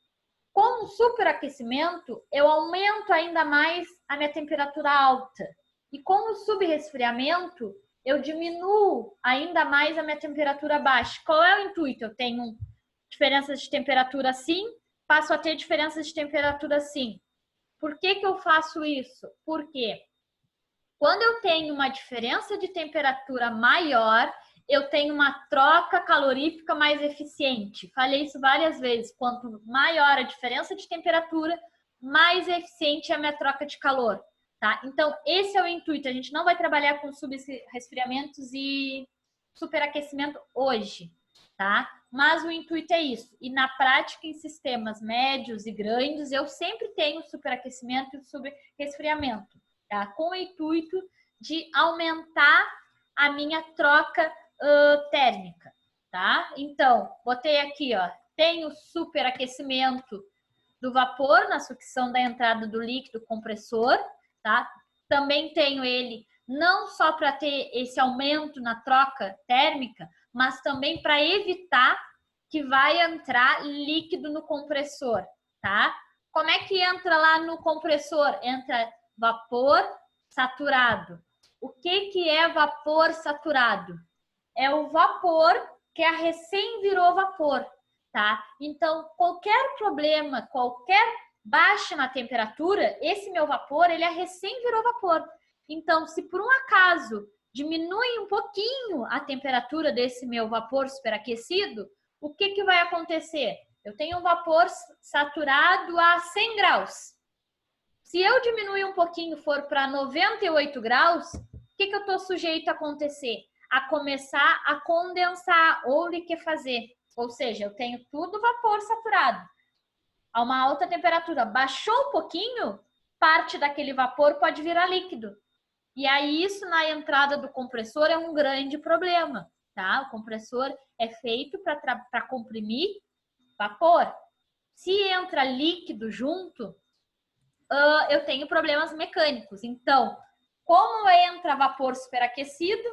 Com o superaquecimento, eu aumento ainda mais a minha temperatura alta. E com o subresfriamento, eu diminuo ainda mais a minha temperatura baixa. Qual é o intuito? Eu tenho diferenças de temperatura assim, passo a ter diferenças de temperatura assim. Por que que eu faço isso? Porque quando eu tenho uma diferença de temperatura maior, eu tenho uma troca calorífica mais eficiente. Falei isso várias vezes. Quanto maior a diferença de temperatura, mais eficiente é a minha troca de calor. Tá? Então, esse é o intuito. A gente não vai trabalhar com subresfriamentos e superaquecimento hoje, tá? Mas o intuito é isso. E na prática, em sistemas médios e grandes, eu sempre tenho superaquecimento e subresfriamento, tá? Com o intuito de aumentar a minha troca térmica, tá? Então, botei aqui, ó, tenho superaquecimento do vapor na sucção da entrada do líquido compressor, tá? Também tenho ele não só para ter esse aumento na troca térmica, mas também para evitar que vai entrar líquido no compressor, tá? Como é que entra lá no compressor? Entra vapor saturado. O que é vapor saturado? É o vapor que recém virou vapor, tá? Então, qualquer problema, qualquer baixa na temperatura, esse meu vapor, ele recém virou vapor. Então, se por um acaso diminui um pouquinho a temperatura desse meu vapor superaquecido, o que vai acontecer? Eu tenho um vapor saturado a 100 graus. Se eu diminuir um pouquinho, for para 98 graus, o que eu estou sujeito a acontecer? A começar a condensar ou liquefazer. Ou seja, eu tenho tudo vapor saturado. A uma alta temperatura, baixou um pouquinho, parte daquele vapor pode virar líquido. E aí isso na entrada do compressor é um grande problema, tá? O compressor é feito para comprimir vapor. Se entra líquido junto, eu tenho problemas mecânicos. Então, como entra vapor superaquecido,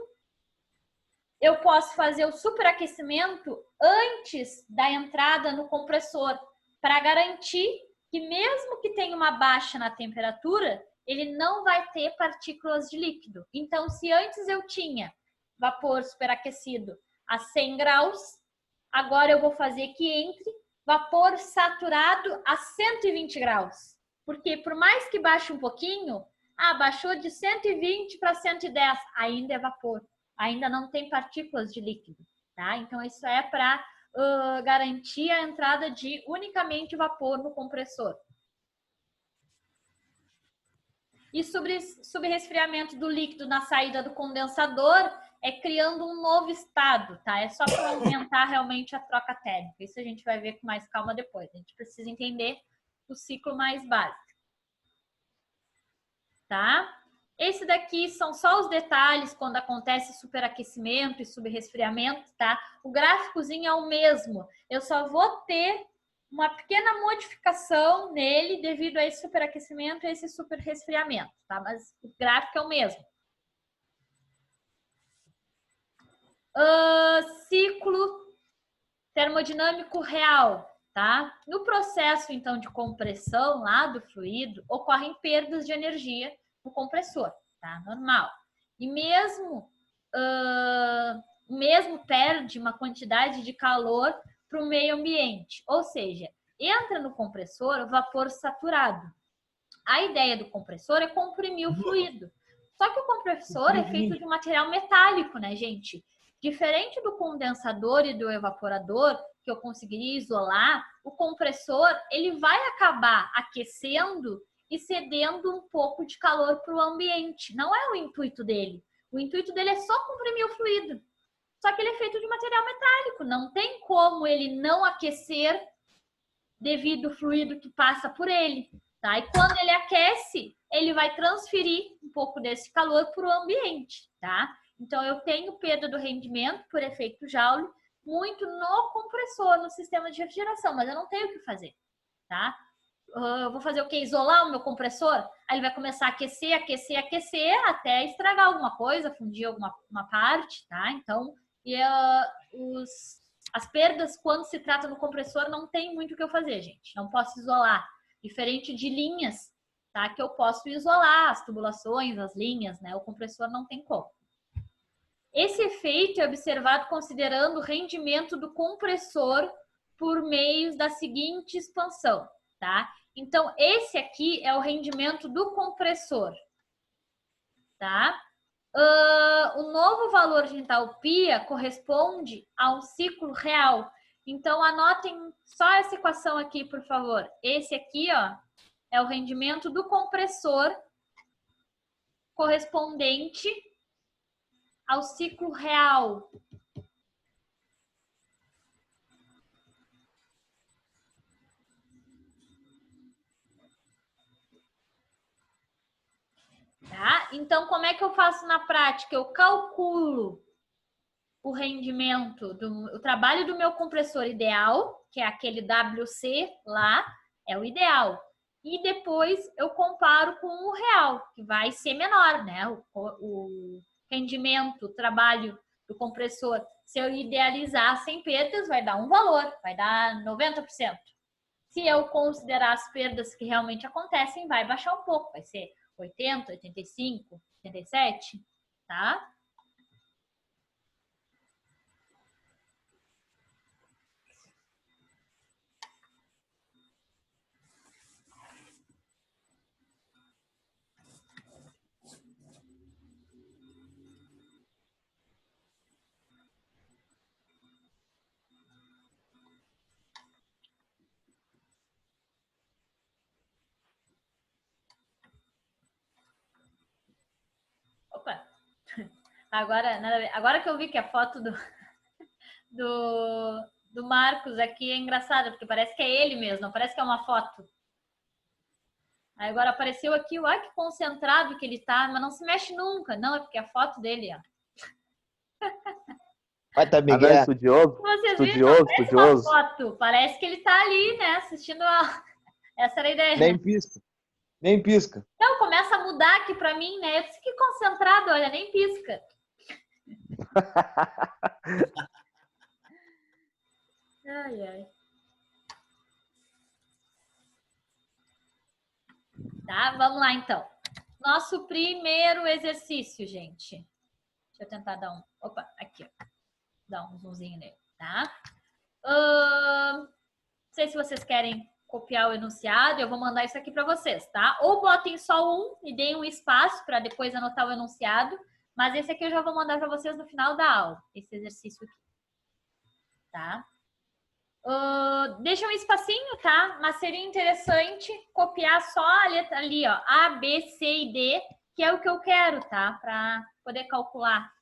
eu posso fazer o superaquecimento antes da entrada no compressor, para garantir que mesmo que tenha uma baixa na temperatura, ele não vai ter partículas de líquido. Então, se antes eu tinha vapor superaquecido a 100 graus, agora eu vou fazer que entre vapor saturado a 120 graus. Porque por mais que baixe um pouquinho, baixou de 120 para 110, ainda é vapor. Ainda não tem partículas de líquido, tá? Então, isso é para garantir a entrada de unicamente vapor no compressor. E sobre resfriamento do líquido na saída do condensador, é criando um novo estado, tá? É só para aumentar realmente a troca térmica. Isso a gente vai ver com mais calma depois. A gente precisa entender o ciclo mais básico, tá? Esse daqui são só os detalhes quando acontece superaquecimento e subresfriamento, tá? O gráficozinho é o mesmo. Eu só vou ter uma pequena modificação nele devido a esse superaquecimento e esse superresfriamento, tá? Mas o gráfico é o mesmo. Ciclo termodinâmico real, tá? No processo, então, de compressão lá do fluido, ocorrem perdas de energia no compressor, tá? Normal. E mesmo perde uma quantidade de calor para o meio ambiente. Ou seja, entra no compressor o vapor saturado. A ideia do compressor é comprimir o fluido. Só que o compressor é feito de um material metálico, né, gente? Diferente do condensador e do evaporador, que eu conseguiria isolar, o compressor ele vai acabar aquecendo e cedendo um pouco de calor para o ambiente. Não é o intuito dele. O intuito dele é só comprimir o fluido. Só que ele é feito de material metálico. Não tem como ele não aquecer devido ao fluido que passa por ele. Tá? E quando ele aquece, ele vai transferir um pouco desse calor para o ambiente. Tá? Então, eu tenho perda do rendimento por efeito Joule muito no compressor, no sistema de refrigeração, mas eu não tenho o que fazer. Tá? Eu vou fazer o quê? Isolar o meu compressor? Aí ele vai começar a aquecer, aquecer, aquecer, até estragar alguma coisa, fundir uma parte, tá? Então, as perdas, quando se trata do compressor, não tem muito o que eu fazer, gente. Não posso isolar. Diferente de linhas, tá? Que eu posso isolar as tubulações, as linhas, né? O compressor não tem como. Esse efeito é observado considerando o rendimento do compressor por meio da seguinte expansão, tá? Então, esse aqui é o rendimento do compressor, tá? O novo valor de entalpia corresponde a um ciclo real. Então, anotem só essa equação aqui, por favor. Esse aqui, ó, é o rendimento do compressor correspondente ao ciclo real. Tá? Então, como é que eu faço na prática? Eu calculo o rendimento, o trabalho do meu compressor ideal, que é aquele WC lá, é o ideal. E depois eu comparo com o real, que vai ser menor, né? O rendimento, o trabalho do compressor, se eu idealizar sem perdas, vai dar um valor, vai dar 90%. Se eu considerar as perdas que realmente acontecem, vai baixar um pouco, vai ser 80, 85, 87, tá? Opa! Agora que eu vi que a foto do Marcos aqui é engraçada, porque parece que é ele mesmo, não parece que é uma foto. Aí agora apareceu aqui, olha que concentrado que ele tá, mas não se mexe nunca. Não, é porque a foto dele, ó. Vai tá Miguel. Estudioso. Vocês Estudioso, viram? estudioso. Uma foto. Parece que ele tá ali, né, assistindo a... Essa era a ideia. Nem pisca. Nem pisca. Então, começa a mudar aqui para mim, né? Eu disse que concentrado, olha, nem pisca. Ai, ai. Tá, vamos lá então. Nosso primeiro exercício, gente. Deixa eu tentar dar um... Opa, aqui, ó. Dar um zoomzinho nele, tá? Não sei se vocês querem copiar o enunciado, eu vou mandar isso aqui para vocês, tá? Ou botem só um e deem um espaço para depois anotar o enunciado, mas esse aqui eu já vou mandar para vocês no final da aula, esse exercício aqui, tá? Deixa um espacinho, tá? Mas seria interessante copiar só a letra ali, ó, A, B, C e D, que é o que eu quero, tá? Para poder calcular.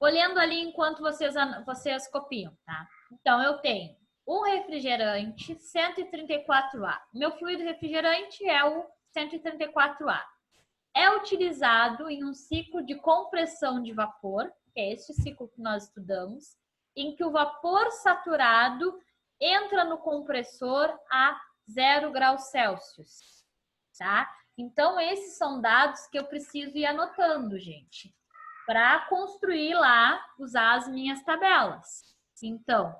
Olhando ali enquanto vocês copiam, tá? Então, eu tenho um refrigerante 134A. Meu fluido refrigerante é o 134A. É utilizado em um ciclo de compressão de vapor, que é este ciclo que nós estudamos, em que o vapor saturado entra no compressor a 0 graus Celsius, tá? Então, esses são dados que eu preciso ir anotando, gente, para construir lá, usar as minhas tabelas. Então,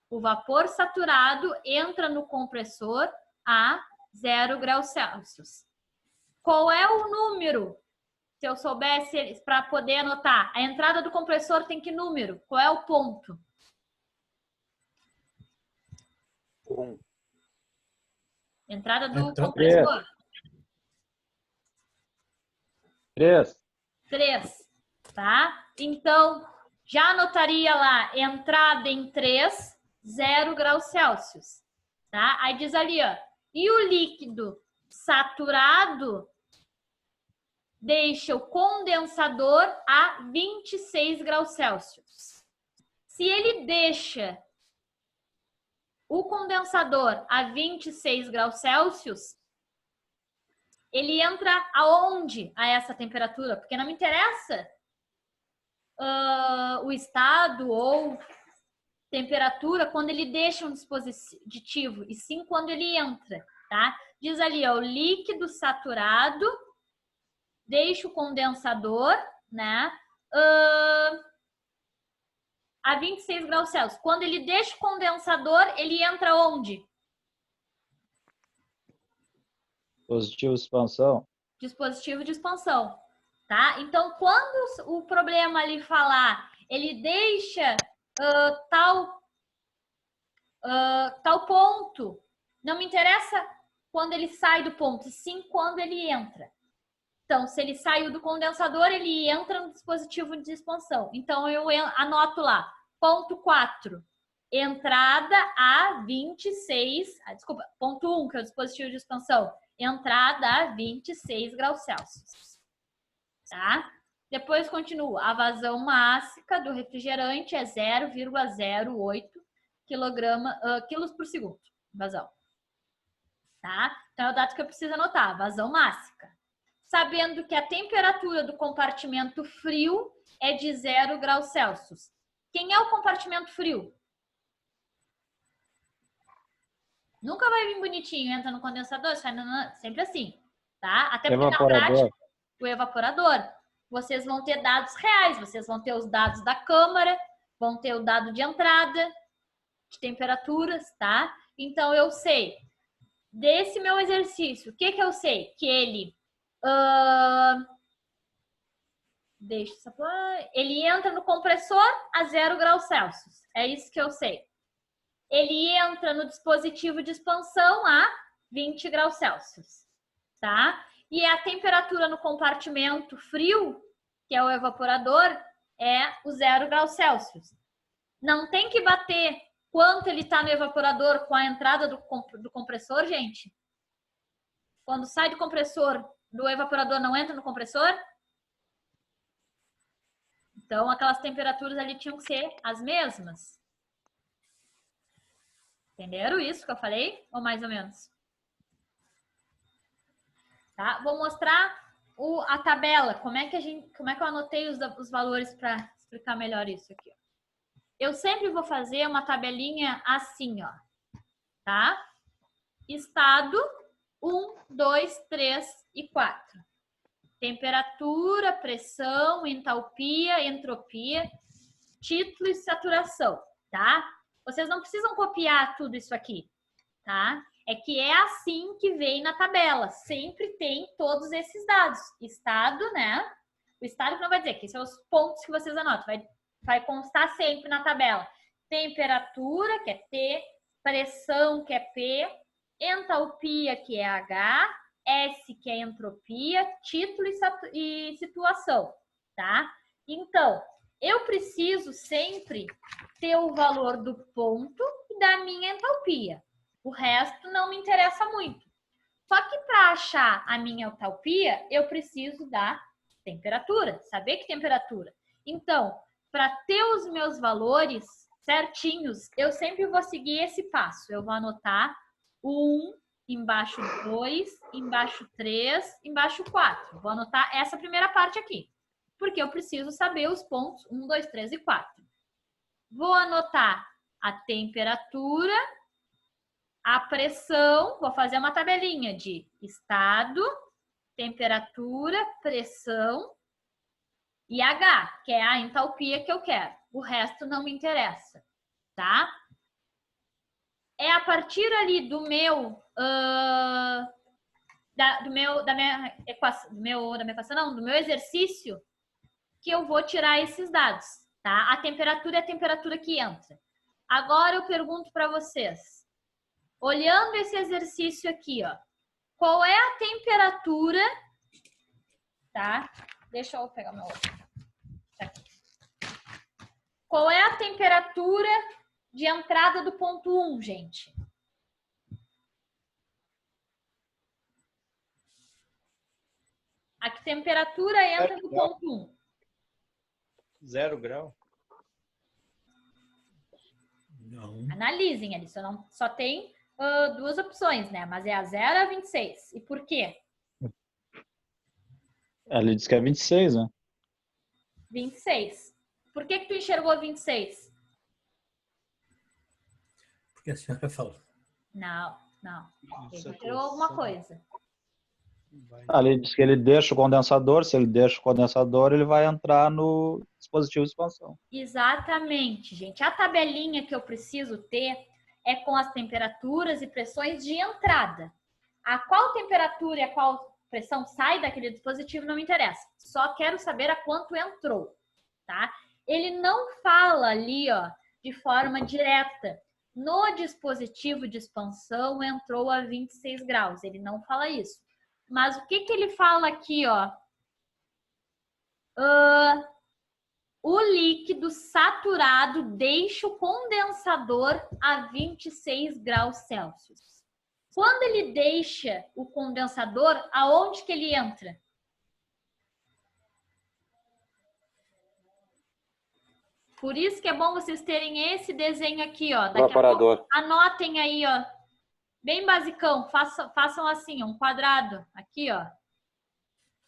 o vapor saturado entra no compressor a 0 graus Celsius. Qual é o número? Se eu soubesse, para poder anotar, a entrada do compressor tem que número? Qual é o ponto? 1. Entrada do Entrada. compressor? 3. 3, tá? Então, já anotaria lá, entrada em 3, 0 graus Celsius, tá? Aí diz ali, ó, e o líquido saturado deixa o condensador a 26 graus Celsius. Se ele deixa o condensador a 26 graus Celsius, ele entra aonde a essa temperatura? Porque não me interessa o estado ou temperatura quando ele deixa um dispositivo, e sim quando ele entra, tá? Diz ali, ó, o líquido saturado deixa o condensador, né, a 26 graus Celsius. Quando ele deixa o condensador, ele entra onde? Positivo de expansão. Dispositivo de expansão, tá? Então, quando o problema ali falar, ele deixa tal ponto, não me interessa quando ele sai do ponto, e sim quando ele entra. Então, se ele saiu do condensador, ele entra no dispositivo de expansão. Então, eu anoto lá, ponto 4, entrada a 26, desculpa, ponto 1, que é o dispositivo de expansão, entrada a 26 graus Celsius, tá? Depois continua, a vazão máxima do refrigerante é 0,08 quilos por segundo, vazão, tá? Então, é o dado que eu preciso anotar, vazão máxima. Sabendo que a temperatura do compartimento frio é de 0 graus Celsius. Quem é o compartimento frio? Nunca vai vir bonitinho, entra no condensador, sai sempre assim, tá? Até porque na prática, o evaporador, vocês vão ter dados reais, vocês vão ter os dados da câmara, vão ter o dado de entrada, de temperaturas, tá? Então, eu sei, desse meu exercício, o que eu sei? Que ele... ele entra no compressor a 0 graus Celsius. É isso que eu sei. Ele entra no dispositivo de expansão a 20 graus Celsius, tá? E a temperatura no compartimento frio, que é o evaporador, é o 0 graus Celsius. Não tem que bater quanto ele está no evaporador com a entrada do compressor, gente. Quando sai do compressor, do evaporador não entra no compressor? Então, aquelas temperaturas ali tinham que ser as mesmas. Entenderam isso que eu falei? Ou mais ou menos? Tá? Vou mostrar a tabela. Como é que eu anotei os valores para explicar melhor isso aqui? Ó. Eu sempre vou fazer uma tabelinha assim, ó. Tá? Estado 1, 2, 3 e 4. Temperatura, pressão, entalpia, entropia, título e saturação, tá? Vocês não precisam copiar tudo isso aqui, tá? É que é assim que vem na tabela. Sempre tem todos esses dados. Estado, né? O estado que não vai dizer, que são os pontos que vocês anotam. Vai constar sempre na tabela. Temperatura, que é T. Pressão, que é P. Entalpia, que é H. S, que é entropia. Título e situação, tá? Então, eu preciso sempre ter o valor do ponto e da minha entalpia. O resto não me interessa muito. Só que para achar a minha entalpia, eu preciso da temperatura, saber que temperatura. Então, para ter os meus valores certinhos, eu sempre vou seguir esse passo. Eu vou anotar o 1, embaixo 2, embaixo 3, embaixo 4. Vou anotar essa primeira parte aqui, porque eu preciso saber os pontos 1, 2, 3 e 4. Vou anotar a temperatura, a pressão, vou fazer uma tabelinha de estado, temperatura, pressão e H, que é a entalpia que eu quero. O resto não me interessa, tá? É a partir ali do meu, do meu exercício que eu vou tirar esses dados, tá? A temperatura é a temperatura que entra. Agora eu pergunto para vocês, olhando esse exercício aqui, ó, qual é a temperatura, tá? Deixa eu pegar meu outro. Aqui. Qual é a temperatura de entrada do ponto 1, gente? A que temperatura entra do ponto 1? 0 grau. Não. Analisem ali, só tem duas opções, né? Mas é a 0 a 26. E por quê? Ele diz que é 26, né? 26. Por que tu enxergou 26? Porque a senhora falou. Não. Ele enxergou alguma coisa. Ali diz que ele deixa o condensador. Se ele deixa o condensador, ele vai entrar no dispositivo de expansão. Exatamente, gente. A tabelinha que eu preciso ter é com as temperaturas e pressões de entrada. A qual temperatura e a qual pressão sai daquele dispositivo não me interessa. Só quero saber a quanto entrou, tá? Ele não fala ali, ó, de forma direta. No dispositivo de expansão entrou a 26 graus. Ele não fala isso. Mas o que ele fala aqui, ó? O líquido saturado deixa o condensador a 26 graus Celsius. Quando ele deixa o condensador, aonde que ele entra? Por isso que é bom vocês terem esse desenho aqui, ó. Daqui Evaporador. a pouco, anotem aí, ó. Bem basicão, façam assim, um quadrado aqui, ó.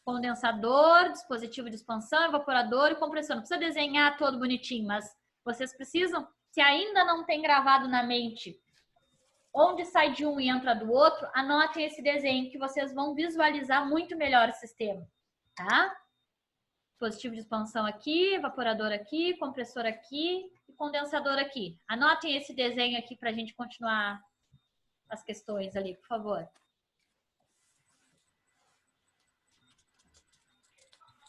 Condensador, dispositivo de expansão, evaporador e compressor. Não precisa desenhar todo bonitinho, mas vocês precisam, se ainda não tem gravado na mente onde sai de um e entra do outro, anotem esse desenho que vocês vão visualizar muito melhor o sistema, tá? Dispositivo de expansão aqui, evaporador aqui, compressor aqui e condensador aqui. Anotem esse desenho aqui para a gente continuar as questões ali, por favor.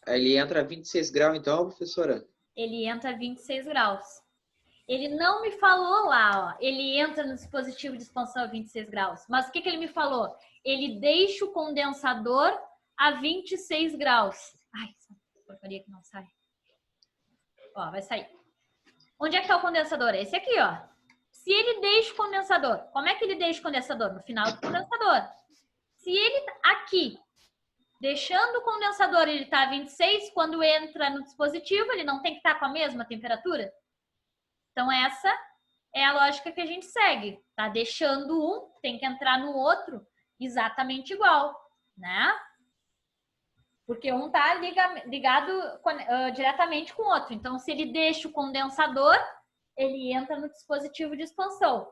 Ele entra a 26 graus, então, professora? Ele entra a 26 graus. Ele não me falou lá, ó, ele entra no dispositivo de expansão a 26 graus. Mas o que ele me falou? Ele deixa o condensador a 26 graus. Ai, essa porcaria que não sai. Ó, vai sair. Onde é que tá o condensador? Esse aqui, ó. Se ele deixa o condensador, como é que ele deixa o condensador? No final do condensador. Se ele aqui, deixando o condensador, ele está a 26, quando entra no dispositivo, ele não tem que estar com a mesma temperatura? Então, essa é a lógica que a gente segue. Tá deixando um, tem que entrar no outro exatamente igual, né? Porque um tá ligado diretamente com o outro. Então, se ele deixa o condensador, ele entra no dispositivo de expansão,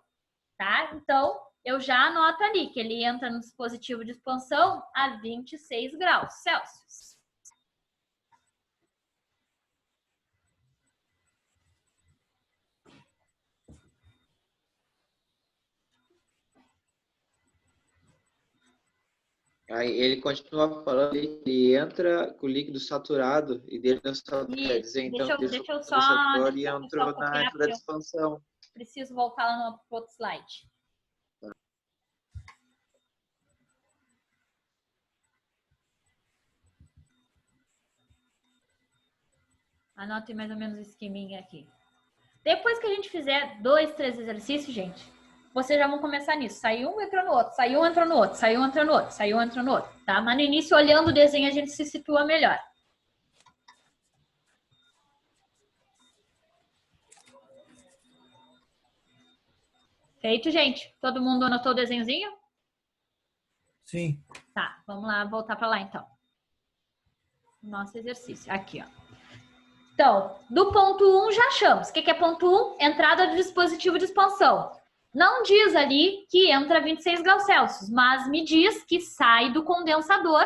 tá? Então, eu já anoto ali que ele entra no dispositivo de expansão a 26 graus Celsius. Aí ele continua falando que ele entra com o líquido saturado e dele não quer dizer, então, Deixa eu só condensador e entrou na copiar, entrada porque de expansão. eu preciso voltar lá no outro slide. Anotem mais ou menos o esqueminha aqui. Depois que a gente fizer 2, 3 exercícios, gente, vocês já vão começar nisso. Saiu um, entrou no outro. Saiu um, entrou no outro. Saiu um, entrou no outro. Saiu um, entrou no outro. Tá? Mas no início, olhando o desenho, a gente se situa melhor. Feito, gente? Todo mundo anotou o desenhozinho? Sim. Tá, vamos lá, voltar para lá, então. Nosso exercício. Aqui, ó. Então, do ponto 1 já achamos. O que é ponto 1? Entrada do dispositivo de expansão. Não diz ali que entra a 26 graus Celsius, mas me diz que sai do condensador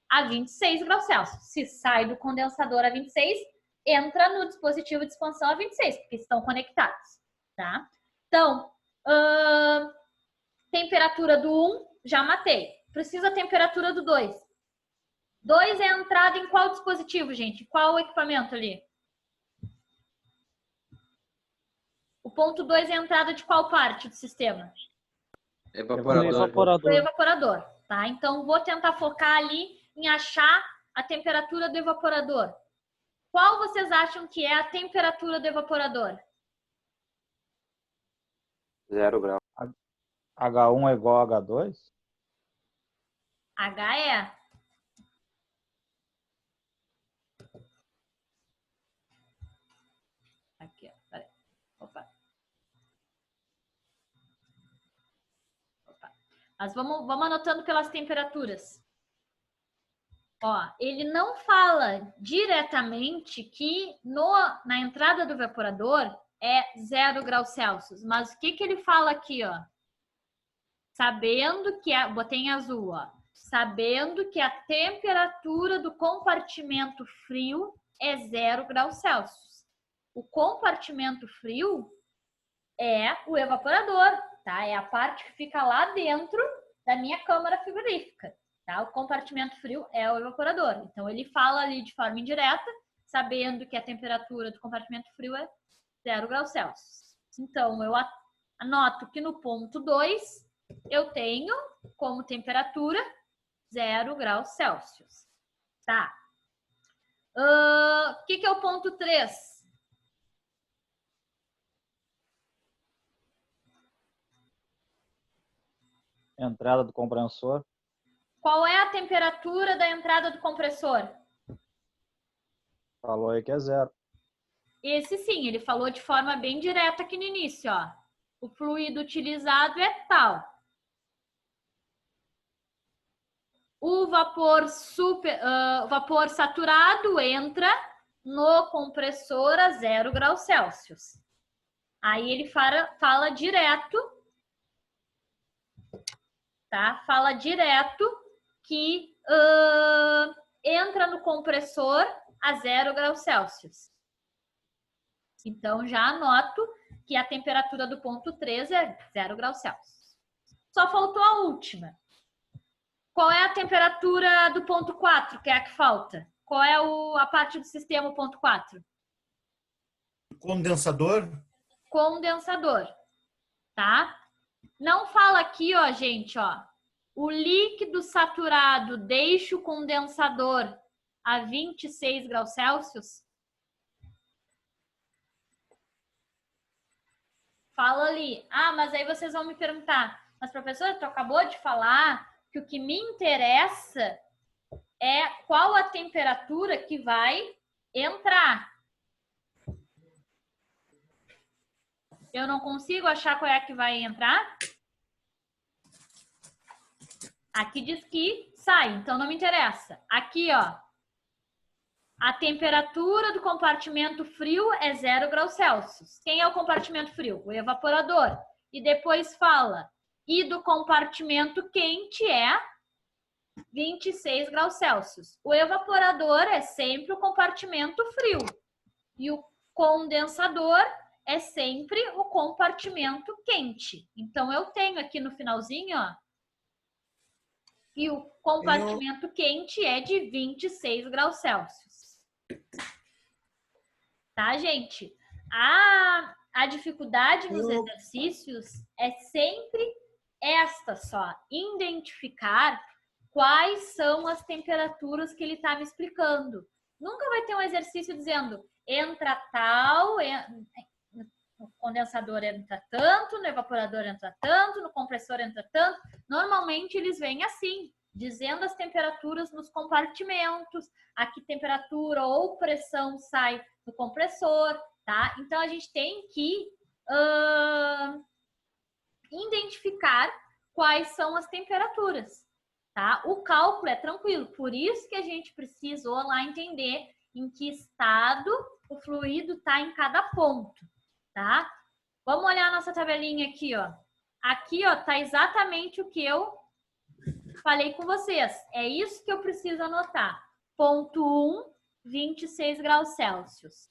a 26 graus Celsius. Se sai do condensador a 26, entra no dispositivo de expansão a 26, porque estão conectados, tá? Então, temperatura do 1, já matei. Precisa a temperatura do 2. 2 é a entrada em qual dispositivo, gente? Qual equipamento ali? O ponto 2 é a entrada de qual parte do sistema? Evaporador. Do evaporador, tá? Então, vou tentar focar ali em achar a temperatura do evaporador. Qual vocês acham que é a temperatura do evaporador? 0 grau. H1 é igual a H2? H é. Aqui, ó. Peraí. Opa. Mas vamos anotando pelas temperaturas. Ó, ele não fala diretamente que na entrada do evaporador é 0 graus Celsius. Mas o que ele fala aqui, ó? Sabendo que botei em azul, ó. Sabendo que a temperatura do compartimento frio é 0 graus Celsius. O compartimento frio é o evaporador, tá? É a parte que fica lá dentro da minha câmara frigorífica, tá? O compartimento frio é o evaporador. Então, ele fala ali de forma indireta, sabendo que a temperatura do compartimento frio é 0 graus Celsius. Então, eu anoto que no ponto 2, eu tenho como temperatura 0 graus Celsius. Tá. O que é o ponto 3? Entrada do compressor. Qual é a temperatura da entrada do compressor? Falou aí que é 0. Esse sim, ele falou de forma bem direta aqui no início, ó. O fluido utilizado é tal. O vapor saturado entra no compressor a 0 graus Celsius. Aí ele fala direto, tá? Fala direto que entra no compressor a 0 graus Celsius. Então, já anoto que a temperatura do ponto 3 é 0 graus Celsius. Só faltou a última. Qual é a temperatura do ponto 4, que é a que falta? Qual é a parte do sistema ponto 4? Condensador. Condensador, tá? Não fala aqui, ó, gente, ó. O líquido saturado deixa o condensador a 26 graus Celsius? Fala ali. Ah, mas aí vocês vão me perguntar, mas professora, tu acabou de falar que o que me interessa é qual a temperatura que vai entrar. Eu não consigo achar qual é a que vai entrar? Aqui diz que sai, então não me interessa. Aqui, ó. A temperatura do compartimento frio é 0 graus Celsius. Quem é o compartimento frio? O evaporador. E depois fala, e do compartimento quente é 26 graus Celsius. O evaporador é sempre o compartimento frio. E o condensador é sempre o compartimento quente. Então, eu tenho aqui no finalzinho, ó, E o compartimento quente é de 26 graus Celsius. Tá, gente? A dificuldade nos exercícios é sempre esta só. Identificar quais são as temperaturas que ele está me explicando. Nunca vai ter um exercício dizendo entra tal, no condensador entra tanto, no evaporador entra tanto, no compressor entra tanto. Normalmente eles vêm assim, dizendo as temperaturas nos compartimentos, a que temperatura ou pressão sai no compressor, tá? Então a gente tem que identificar quais são as temperaturas, tá? O cálculo é tranquilo, por isso que a gente precisou lá entender em que estado o fluido está em cada ponto, tá? Vamos olhar a nossa tabelinha aqui, ó. Aqui, ó, tá exatamente o que eu falei com vocês. É isso que eu preciso anotar. Ponto 1, 26 graus Celsius.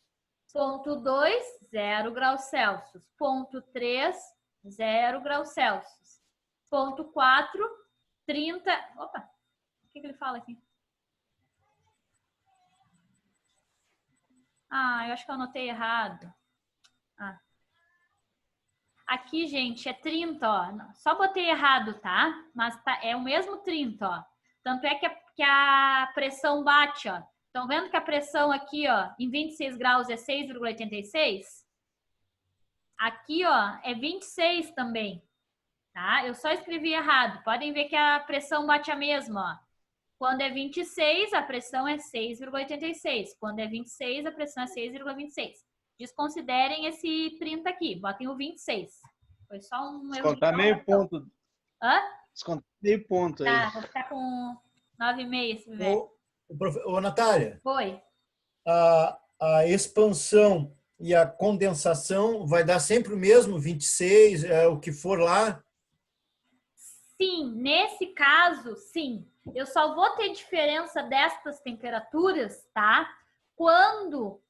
Ponto 2, 0 graus Celsius. Ponto 3, 0 graus Celsius. Ponto 4, 30... Opa! O que ele fala aqui? Ah, eu acho que eu anotei errado. Aqui, gente, é 30, ó. Só botei errado, tá? Mas tá, é o mesmo 30, ó. Tanto é que a pressão bate, ó. Estão vendo que a pressão aqui, ó, em 26 graus é 6,86? Aqui, ó, é 26 também, tá? Eu só escrevi errado. Podem ver que a pressão bate a mesma, ó. Quando é 26, a pressão é 6,86. Quando é 26, a pressão é 6,26. Desconsiderem esse 30 aqui. Botem o 26. Foi só um erro. Descontar meio ponto. Hã? Descontar meio ponto aí. Tá, vou ficar com 9,5 se tiver. Ô, Natália, Foi. a expansão e a condensação vai dar sempre o mesmo, 26, o que for lá? Sim, nesse caso, sim. Eu só vou ter diferença destas temperaturas, tá? Quando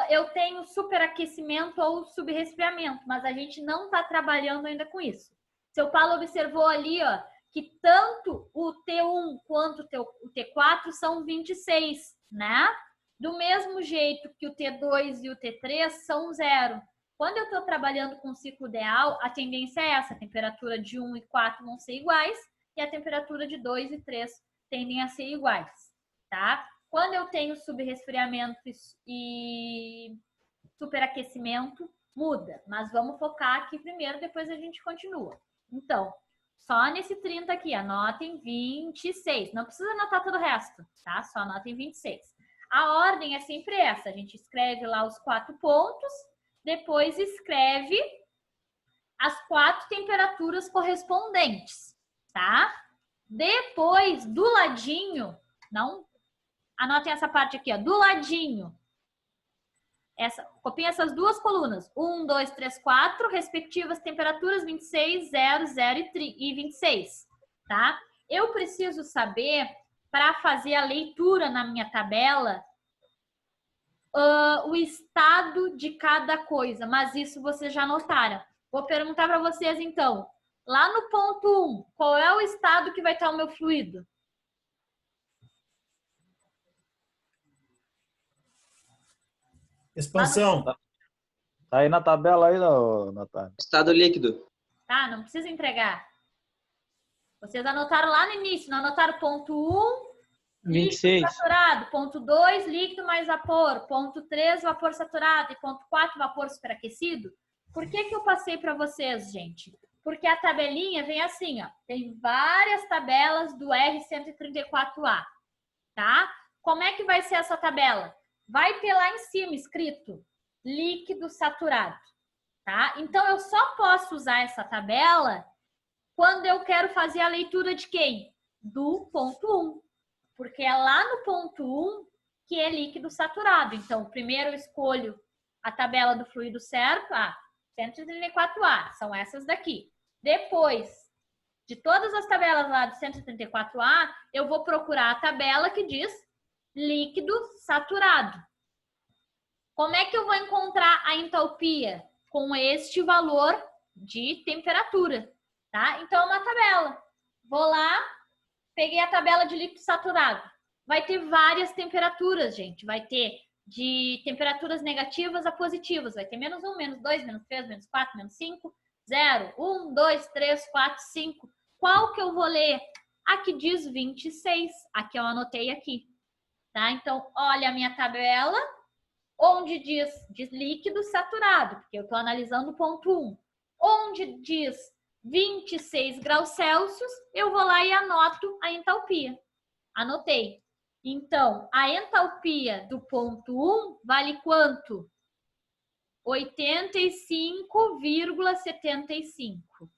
eu tenho superaquecimento ou subresfriamento, mas a gente não está trabalhando ainda com isso. Seu Paulo observou ali, ó, que tanto o T1 quanto o T4 são 26, né? Do mesmo jeito que o T2 e o T3 são 0. Quando eu estou trabalhando com ciclo ideal, a tendência é essa, a temperatura de 1 e 4 vão ser iguais e a temperatura de 2 e 3 tendem a ser iguais, tá? Quando eu tenho subresfriamento e superaquecimento, muda. Mas vamos focar aqui primeiro, depois a gente continua. Então, só nesse 30 aqui, anotem 26. Não precisa anotar todo o resto, tá? Só anotem 26. A ordem é sempre essa. A gente escreve lá os 4 pontos, depois escreve as 4 temperaturas correspondentes, tá? Depois, do ladinho, não... Anotem essa parte aqui, ó, do ladinho. Copiem essas duas colunas. 1, 2, 3, 4, respectivas temperaturas 26, 0, 0 e 26, tá? Eu preciso saber, para fazer a leitura na minha tabela, o estado de cada coisa, mas isso vocês já notaram. Vou perguntar para vocês, então. Lá no ponto 1, qual é o estado que vai estar o meu fluido? Expansão. Tá aí na tabela aí, Natália. Estado líquido. Tá, não precisa entregar. Vocês anotaram lá no início, não anotaram ponto 1, 26. líquido saturado. Ponto 2, líquido mais vapor. Ponto 3, vapor saturado. E ponto 4, vapor superaquecido. Por que eu passei para vocês, gente? Porque a tabelinha vem assim, ó. Tem várias tabelas do R134A, tá? Como é que vai ser essa tabela? Vai ter lá em cima escrito líquido saturado, tá? Então, eu só posso usar essa tabela quando eu quero fazer a leitura de quem? Do ponto 1. Porque é lá no ponto 1 que é líquido saturado. Então, primeiro eu escolho a tabela do fluido certo, 134A, são essas daqui. Depois de todas as tabelas lá do 134A, eu vou procurar a tabela que diz líquido saturado. Como é que eu vou encontrar a entalpia? Com este valor de temperatura, tá? Então, é uma tabela. Vou lá, peguei a tabela de líquido saturado. Vai ter várias temperaturas, gente. Vai ter de temperaturas negativas a positivas. Vai ter -1, -2, -3, -4, -5, 0, 1, 2, 3, 4, 5. Qual que eu vou ler? Aqui diz 26. Aqui eu anotei aqui. Tá? Então, olha a minha tabela, onde diz líquido saturado, porque eu estou analisando o ponto 1. Onde diz 26 graus Celsius, eu vou lá e anoto a entalpia. Anotei. Então, a entalpia do ponto 1 vale quanto? 85,75.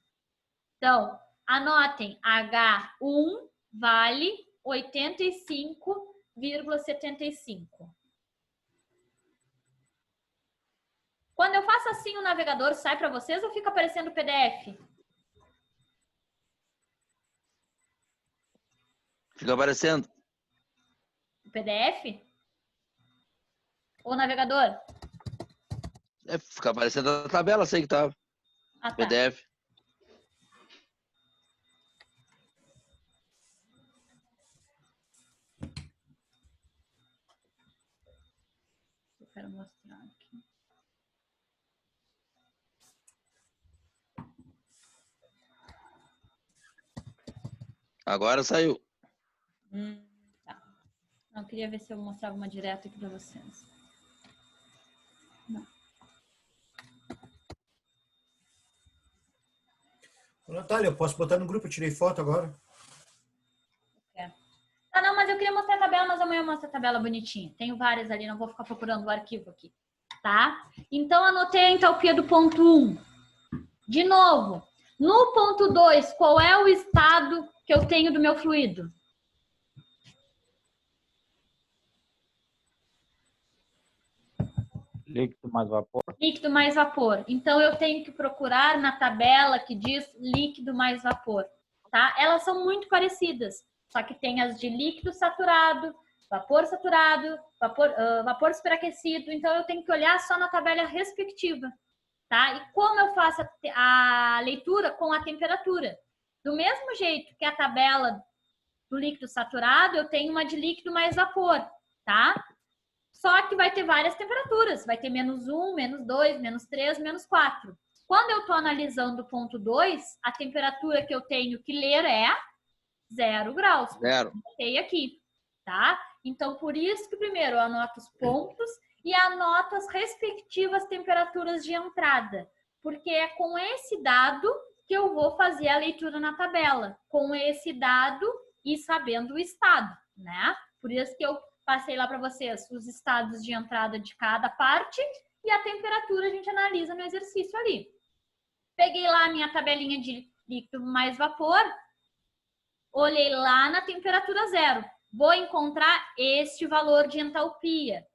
Então, anotem, H1 vale 85,75. Quando eu faço assim, o navegador sai para vocês ou fica aparecendo o PDF? Fica aparecendo. O PDF? Ou o navegador? Fica aparecendo a tabela, sei que tá. Ah, tá. PDF. Eu quero mostrar aqui. Agora saiu. Tá. Não, queria ver se eu mostrava uma direta aqui para vocês. Não. Natália, eu posso botar no grupo? Eu tirei foto agora. Ah, não, mas eu queria mostrar a tabela, mas amanhã eu mostro a tabela bonitinha. Tenho várias ali, não vou ficar procurando o arquivo aqui. Tá? Então, anotei a entalpia do ponto 1. De novo, no ponto 2, qual é o estado que eu tenho do meu fluido? Líquido mais vapor. Líquido mais vapor. Então, eu tenho que procurar na tabela que diz líquido mais vapor. Tá? Elas são muito parecidas, só que tem as de líquido saturado, vapor saturado, vapor superaquecido. Então, eu tenho que olhar só na tabela respectiva. Tá? E como eu faço a leitura com a temperatura? Do mesmo jeito que a tabela do líquido saturado, eu tenho uma de líquido mais vapor, tá? Só que vai ter várias temperaturas. Vai ter -1, -2, -3, -4. Quando eu estou analisando o ponto 2, a temperatura que eu tenho que ler é 0 graus. 0. Botei aqui, tá? Então, por isso que primeiro eu anoto os pontos e anoto as respectivas temperaturas de entrada. Porque é com esse dado que eu vou fazer a leitura na tabela. Com esse dado e sabendo o estado, né? Por isso que eu passei lá para vocês os estados de entrada de cada parte e a temperatura a gente analisa no exercício ali. Peguei lá a minha tabelinha de líquido mais vapor, olhei lá na temperatura 0. Vou encontrar este valor de entalpia,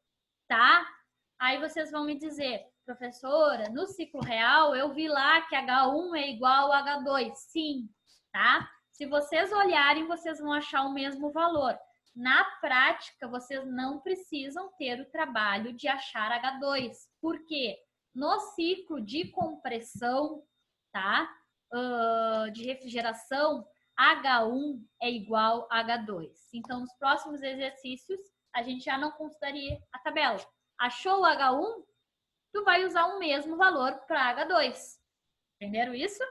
tá? Aí vocês vão me dizer, professora, no ciclo real eu vi lá que H1 é igual a H2. Sim, tá? Se vocês olharem, vocês vão achar o mesmo valor. Na prática, vocês não precisam ter o trabalho de achar H2. Por quê? No ciclo de compressão, tá? De refrigeração, H1 é igual a H2. Então, nos próximos exercícios, a gente já não consideraria a tabela. Achou o H1? Tu vai usar o mesmo valor para H2. Entenderam isso?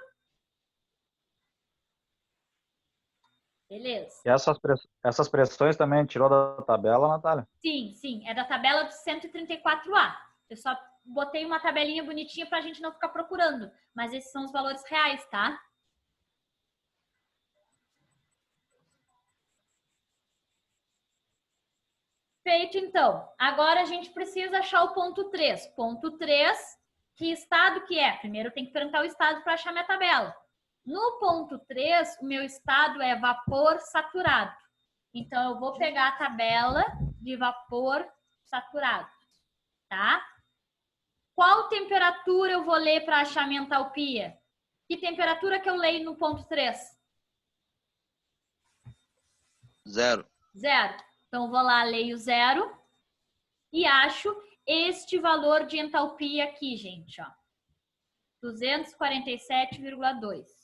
Beleza. E essas pressões também tirou da tabela, Natália? Sim, sim. É da tabela do 134A. Eu só botei uma tabelinha bonitinha para a gente não ficar procurando. Mas esses são os valores reais, tá? Feito, então. Agora a gente precisa achar o ponto 3. Ponto 3, que estado que é? Primeiro eu tenho que perguntar o estado para achar minha tabela. No ponto 3, o meu estado é vapor saturado. Então, eu vou pegar a tabela de vapor saturado, tá? Qual temperatura eu vou ler para achar minha entalpia? Que temperatura que eu leio no ponto 3? 0. 0. Então, vou lá, leio 0 e acho este valor de entalpia aqui, gente, ó. 247,2.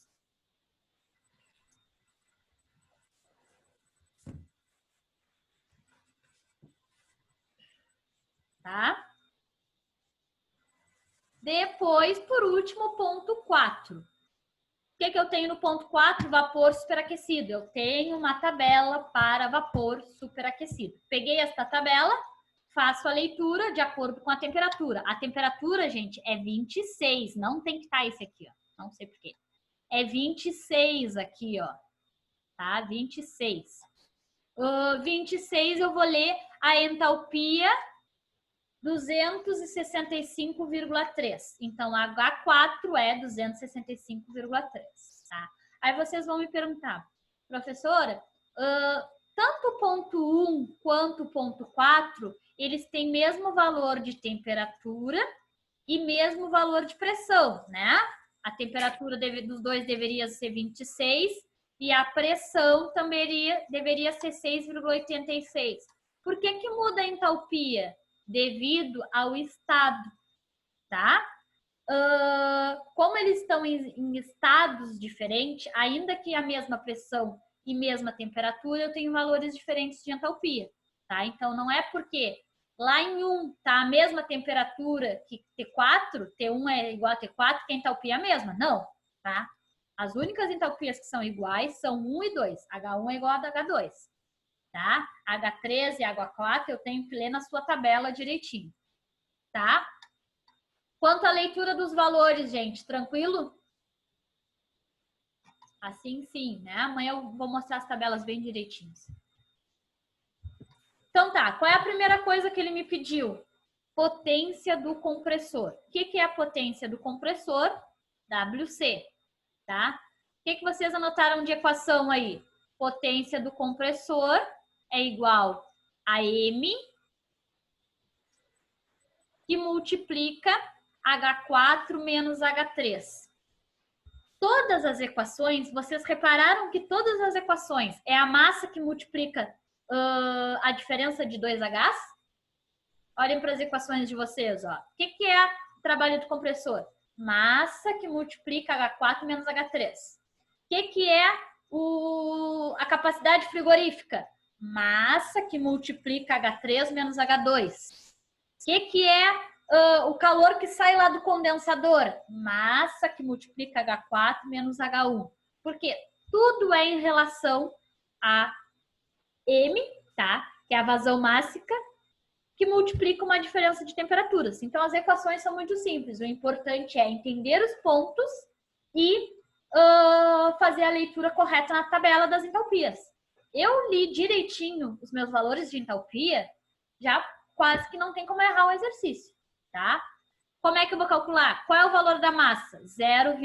tá? Depois, por último, ponto 4. O que eu tenho no ponto 4? Vapor superaquecido. Eu tenho uma tabela para vapor superaquecido. Peguei esta tabela, faço a leitura de acordo com a temperatura. A temperatura, gente, é 26. Não tem que estar esse aqui, ó. Não sei por quê. É 26 aqui, ó. Tá? 26. 26 eu vou ler a entalpia 265,3. Então, H4 é 265,3. Tá? Aí vocês vão me perguntar, professora, tanto o ponto 1 quanto o ponto 4, eles têm mesmo valor de temperatura e mesmo valor de pressão, né? A temperatura dos dois deveria ser 26 e a pressão também deveria ser 6,86. Por que que muda a entalpia? Devido ao estado, tá? Como eles estão em estados diferentes, ainda que a mesma pressão e mesma temperatura, eu tenho valores diferentes de entalpia, tá? Então, não é porque lá em 1 tá a mesma temperatura que T4, T1 é igual a T4, que a entalpia é a mesma. Não, tá? As únicas entalpias que são iguais são 1 e 2. H1 é igual a H2. Tá? H3 e H4 eu tenho que ler na sua tabela direitinho, tá? Quanto à leitura dos valores, gente, tranquilo? Assim sim, né? Amanhã eu vou mostrar as tabelas bem direitinhas. Então tá, qual é a primeira coisa que ele me pediu? Potência do compressor. O que é a potência do compressor? WC, tá? O que vocês anotaram de equação aí? Potência do compressor é igual a M, que multiplica H4 menos H3. Todas as equações, vocês repararam que todas as equações é a massa que multiplica a diferença de 2Hs? Olhem para as equações de vocês, ó. O que é o trabalho do compressor? Massa que multiplica H4 menos H3. O que é a capacidade frigorífica? Massa que multiplica H3 menos H2. O que é o calor que sai lá do condensador? Massa que multiplica H4 menos H1. Porque tudo é em relação a M, tá? Que é a vazão mássica, que multiplica uma diferença de temperaturas. Então, as equações são muito simples. O importante é entender os pontos e fazer a leitura correta na tabela das entalpias. Eu li direitinho os meus valores de entalpia, já quase que não tem como errar o exercício, tá? Como é que eu vou calcular? Qual é o valor da massa? 0,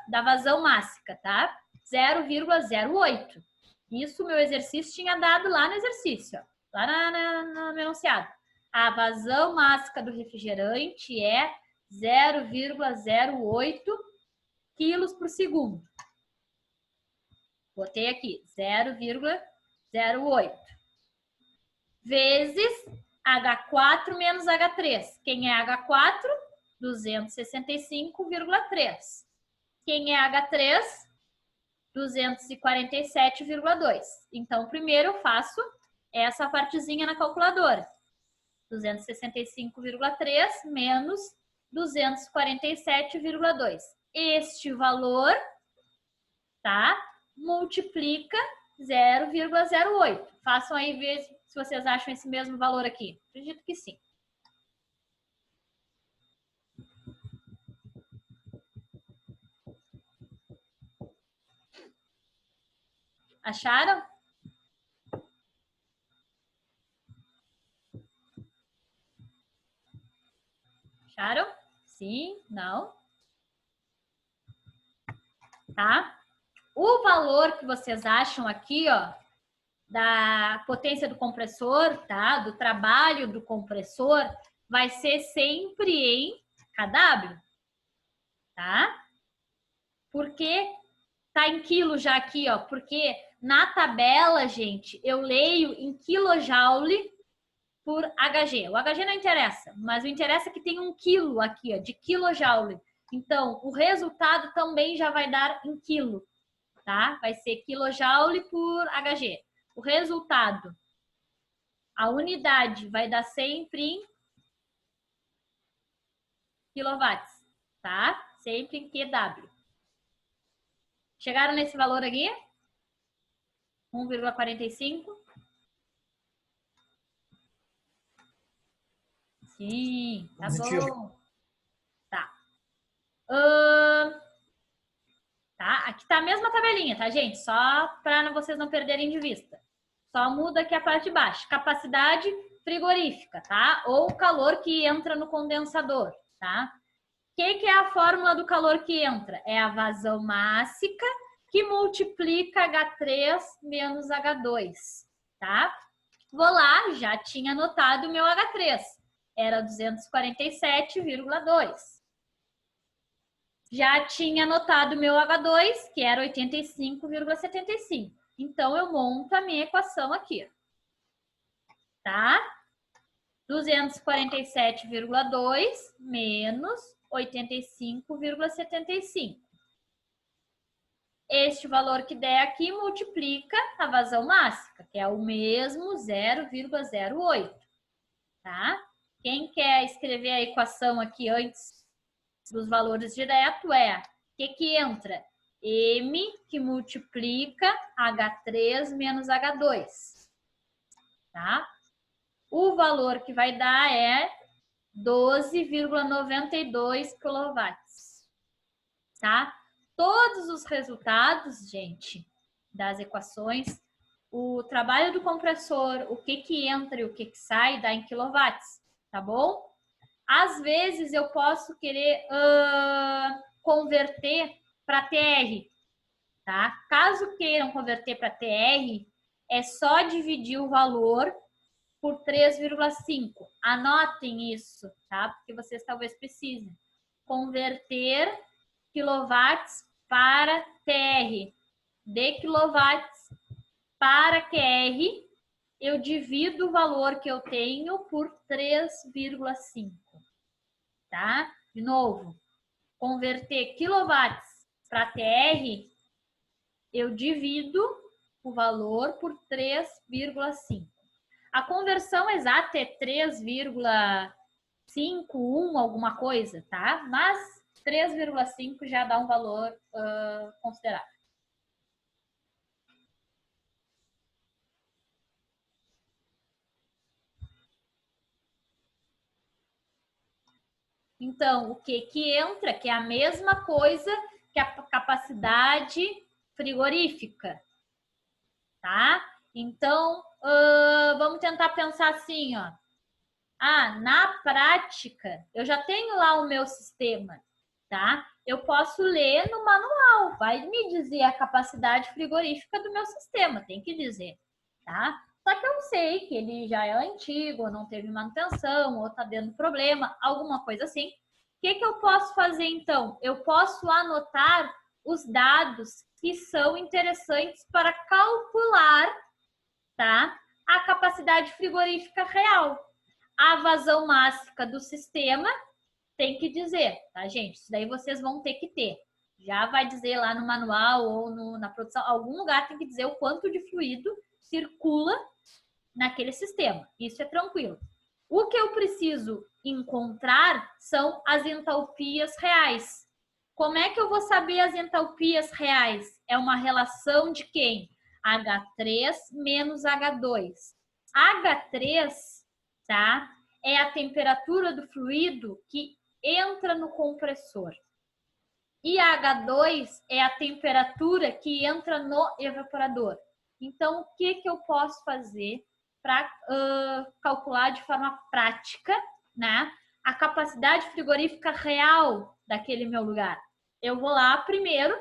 da vazão mássica, tá? 0,08. Isso meu exercício tinha dado lá no exercício, ó, lá no enunciado. A vazão mássica do refrigerante é 0,08 quilos por segundo. Botei aqui, 0,08. Vezes H4 menos H3. Quem é H4? 265,3. Quem é H3? 247,2. Então, primeiro eu faço essa partezinha na calculadora. 265,3 menos 247,2. Este valor, tá? Multiplica 0,08. Façam aí ver se vocês acham esse mesmo valor aqui. Acredito que sim. Acharam? Acharam? Sim? Não? Tá? O valor que vocês acham aqui, ó, da potência do compressor, tá? Do trabalho do compressor, vai ser sempre em kW, tá? Porque tá em quilo já aqui, ó, porque na tabela, gente, eu leio em quilojoule por Hg. O Hg não interessa, mas o interessa é que tem 1 quilo aqui, ó, de quilojoule. Então, o resultado também já vai dar em quilo, tá? Vai ser quilojoule por Hg. O resultado, a unidade vai dar sempre em quilowatts, tá? Sempre em QW. Chegaram nesse valor aqui? 1,45? Sim, tá Positivo. bom. Tá. Tá, aqui tá a mesma tabelinha, tá, gente? Só para vocês não perderem de vista. Só muda aqui a parte de baixo. Capacidade frigorífica, tá? Ou calor que entra no condensador, tá? O que é a fórmula do calor que entra? É a vazão mássica que multiplica H3 menos H2, tá? Vou lá, já tinha anotado o meu H3. Era 247,2. Já tinha anotado o meu H2, que era 85,75. Então, eu monto a minha equação aqui. Tá? 247,2 menos 85,75. Este valor que der aqui multiplica a vazão mássica, que é o mesmo 0,08. Tá? Quem quer escrever a equação aqui antes dos valores direto é o que entra? M que multiplica H3 menos H2. Tá? O valor que vai dar é 12,92 kW. Tá? Todos os resultados, gente, das equações, o trabalho do compressor, o que entra e o que sai, dá em quilowatts, tá bom? Às vezes eu posso querer converter para TR, tá? Caso queiram converter para TR, é só dividir o valor por 3,5. Anotem isso, tá? Porque vocês talvez precisem. Converter quilowatts para TR. De quilowatts para TR, eu divido o valor que eu tenho por 3,5. Tá? De novo, converter quilowatts para TR, eu divido o valor por 3,5. A conversão exata é 3,51 alguma coisa, tá? Mas 3,5 já dá um valor considerável. Então, o que entra, que é a mesma coisa que a capacidade frigorífica, tá? Então, vamos tentar pensar assim, ó. Na prática, eu já tenho lá o meu sistema, tá? Eu posso ler no manual, vai me dizer a capacidade frigorífica do meu sistema, tem que dizer, tá? Só que eu sei que ele já é antigo, ou não teve manutenção, ou tá dando problema, alguma coisa assim. O que eu posso fazer, então? Eu posso anotar os dados que são interessantes para calcular, tá? A capacidade frigorífica real. A vazão mássica do sistema tem que dizer, tá, gente? Isso daí vocês vão ter que ter. Já vai dizer lá no manual ou na produção, algum lugar tem que dizer o quanto de fluido circula naquele sistema. Isso é tranquilo. O que eu preciso encontrar são as entalpias reais. Como é que eu vou saber as entalpias reais? É uma relação de quem? H3 menos H2. H3, tá? É a temperatura do fluido que entra no compressor. E H2 é a temperatura que entra no evaporador. Então, o que eu posso fazer para calcular de forma prática, né, a capacidade frigorífica real daquele meu lugar? Eu vou lá primeiro,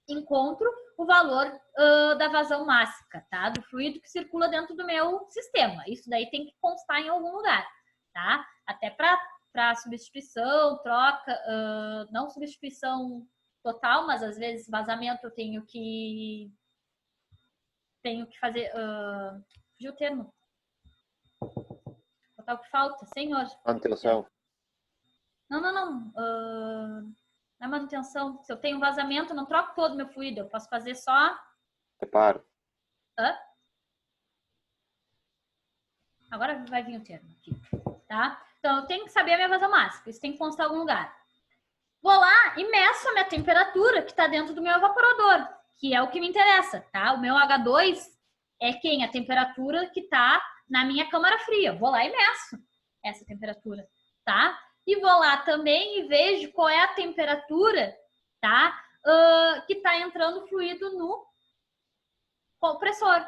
encontro o valor da vazão mássica, tá? Do fluido que circula dentro do meu sistema. Isso daí tem que constar em algum lugar, tá? Até para substituição, troca, não substituição total, mas às vezes vazamento eu tenho que fazer, fugiu o termo. Total o que falta, senhor. Manutenção. Não. Na manutenção, se eu tenho vazamento, eu não troco todo o meu fluido, eu posso fazer só... Reparo. Agora vai vir o termo aqui, tá? Então, eu tenho que saber a minha vazão máxima. Isso tem que constar em algum lugar. Vou lá e meço a minha temperatura que está dentro do meu evaporador, que é o que me interessa, tá? O meu H2 é quem? A temperatura que está na minha câmara fria. Vou lá e meço essa temperatura, tá? E vou lá também e vejo qual é a temperatura, tá? Que está entrando fluido no compressor,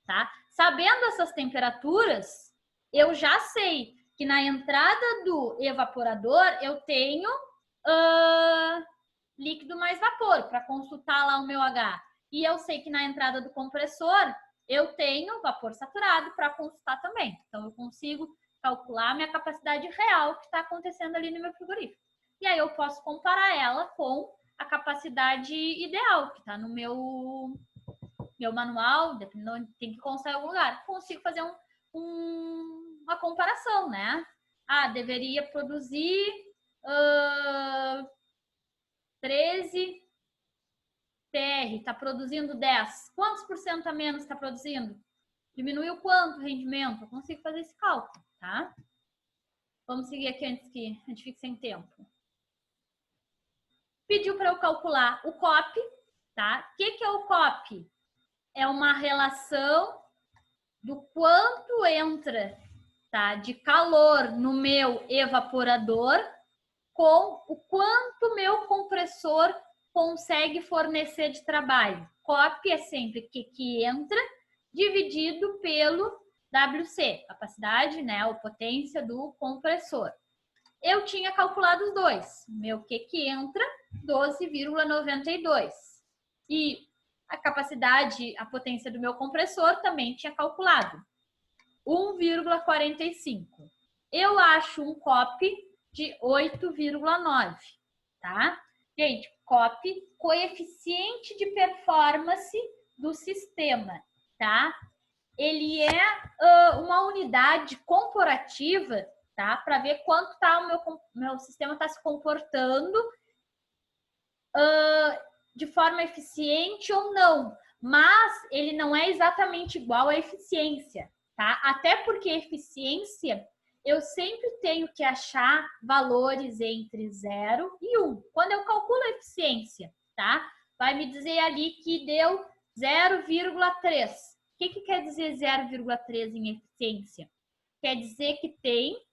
tá? Sabendo essas temperaturas, eu já sei que na entrada do evaporador eu tenho líquido mais vapor para consultar lá o meu H. E eu sei que na entrada do compressor eu tenho vapor saturado para consultar também. Então eu consigo calcular a minha capacidade real que está acontecendo ali no meu frigorífico. E aí eu posso comparar ela com a capacidade ideal que está no meu manual, dependendo, tem que constar em algum lugar. Consigo fazer uma comparação, né? Deveria produzir 13 TR, está produzindo 10. Quantos por cento a menos está produzindo? Diminuiu quanto o rendimento? Eu consigo fazer esse cálculo, tá? Vamos seguir aqui antes que a gente fique sem tempo. Pediu para eu calcular o COP, tá? O que é o COP? É uma relação do quanto entra, tá, de calor no meu evaporador com o quanto meu compressor consegue fornecer de trabalho. COP é sempre o que entra dividido pelo WC, capacidade, né, ou potência do compressor. Eu tinha calculado os dois. Meu que entra, 12,92. E a capacidade, a potência do meu compressor também tinha calculado. 1,45. Eu acho um COP de 8,9, tá? Gente, COP, coeficiente de performance do sistema, tá? Ele é uma unidade comparativa, tá? Para ver quanto tá o meu sistema está se comportando de forma eficiente ou não. Mas ele não é exatamente igual à eficiência, tá? Até porque eficiência eu sempre tenho que achar valores entre 0 e 1. Quando eu calculo a eficiência, tá? Vai me dizer ali que deu 0,3. O que quer dizer 0,3 em eficiência? Quer dizer que tem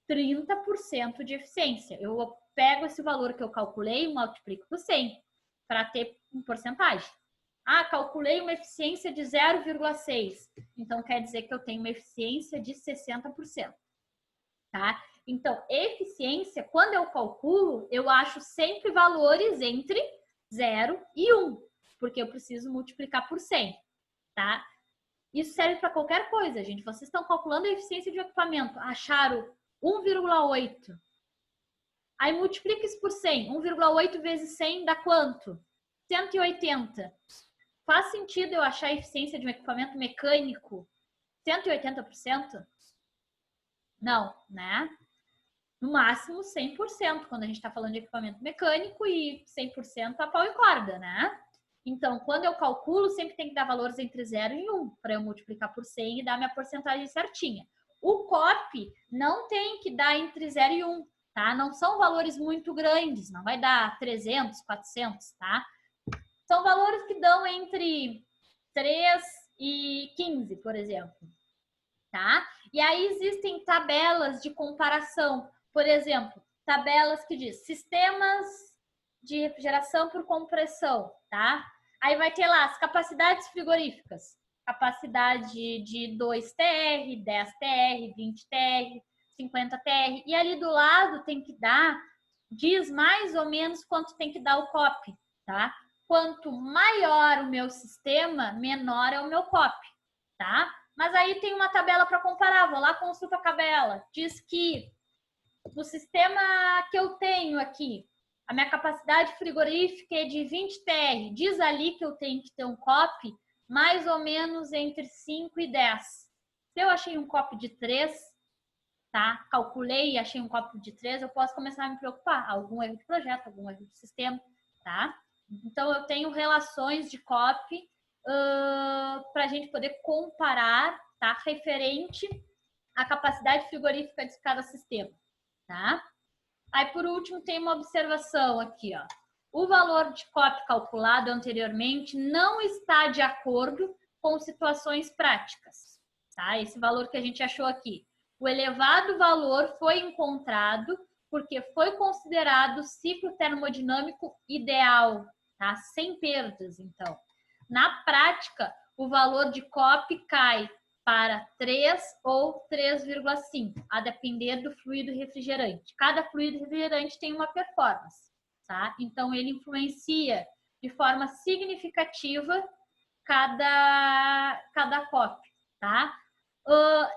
30% de eficiência. Eu pego esse valor que eu calculei e multiplico por 100 para ter uma porcentagem. Calculei uma eficiência de 0,6. Então, quer dizer que eu tenho uma eficiência de 60%. Tá? Então, eficiência, quando eu calculo, eu acho sempre valores entre 0 e 1, porque eu preciso multiplicar por 100, tá? Isso serve para qualquer coisa, gente. Vocês estão calculando a eficiência de um equipamento, acharam 1,8. Aí multiplica isso por 100. 1,8 vezes 100 dá quanto? 180. Faz sentido eu achar a eficiência de um equipamento mecânico 180%? Não, né? No máximo 100%, quando a gente está falando de equipamento mecânico, e 100% a pau e corda, né? Então, quando eu calculo, sempre tem que dar valores entre 0 e 1 para eu multiplicar por 100 e dar minha porcentagem certinha. O COP não tem que dar entre 0 e 1, tá? Não são valores muito grandes, não vai dar 300, 400, tá? São valores que dão entre 3 e 15, por exemplo, tá? E aí existem tabelas de comparação, por exemplo, tabelas que diz sistemas de refrigeração por compressão, tá? Aí vai ter lá as capacidades frigoríficas, capacidade de 2 TR, 10 TR, 20 TR, 50 TR, e ali do lado tem que dar, diz mais ou menos quanto tem que dar o COP, tá? Quanto maior o meu sistema, menor é o meu COP, tá? Mas aí tem uma tabela para comparar, vou lá, consulta a tabela. Diz que no sistema que eu tenho aqui, a minha capacidade frigorífica é de 20 TR. Diz ali que eu tenho que ter um COP mais ou menos entre 5 e 10. Se eu achei um COP de 3, tá? Calculei e achei um COP de 3, eu posso começar a me preocupar. Algum erro de projeto, algum erro de sistema, tá? Então, eu tenho relações de COP para a gente poder comparar, tá? Referente a capacidade frigorífica de cada sistema, tá? Aí, por último, tem uma observação aqui, ó. O valor de COP calculado anteriormente não está de acordo com situações práticas, tá? Esse valor que a gente achou aqui. O elevado valor foi encontrado porque foi considerado ciclo termodinâmico ideal, tá? Sem perdas, então. Na prática, o valor de COP cai para 3 ou 3,5, a depender do fluido refrigerante. Cada fluido refrigerante tem uma performance, tá? Então, ele influencia de forma significativa cada COP, tá?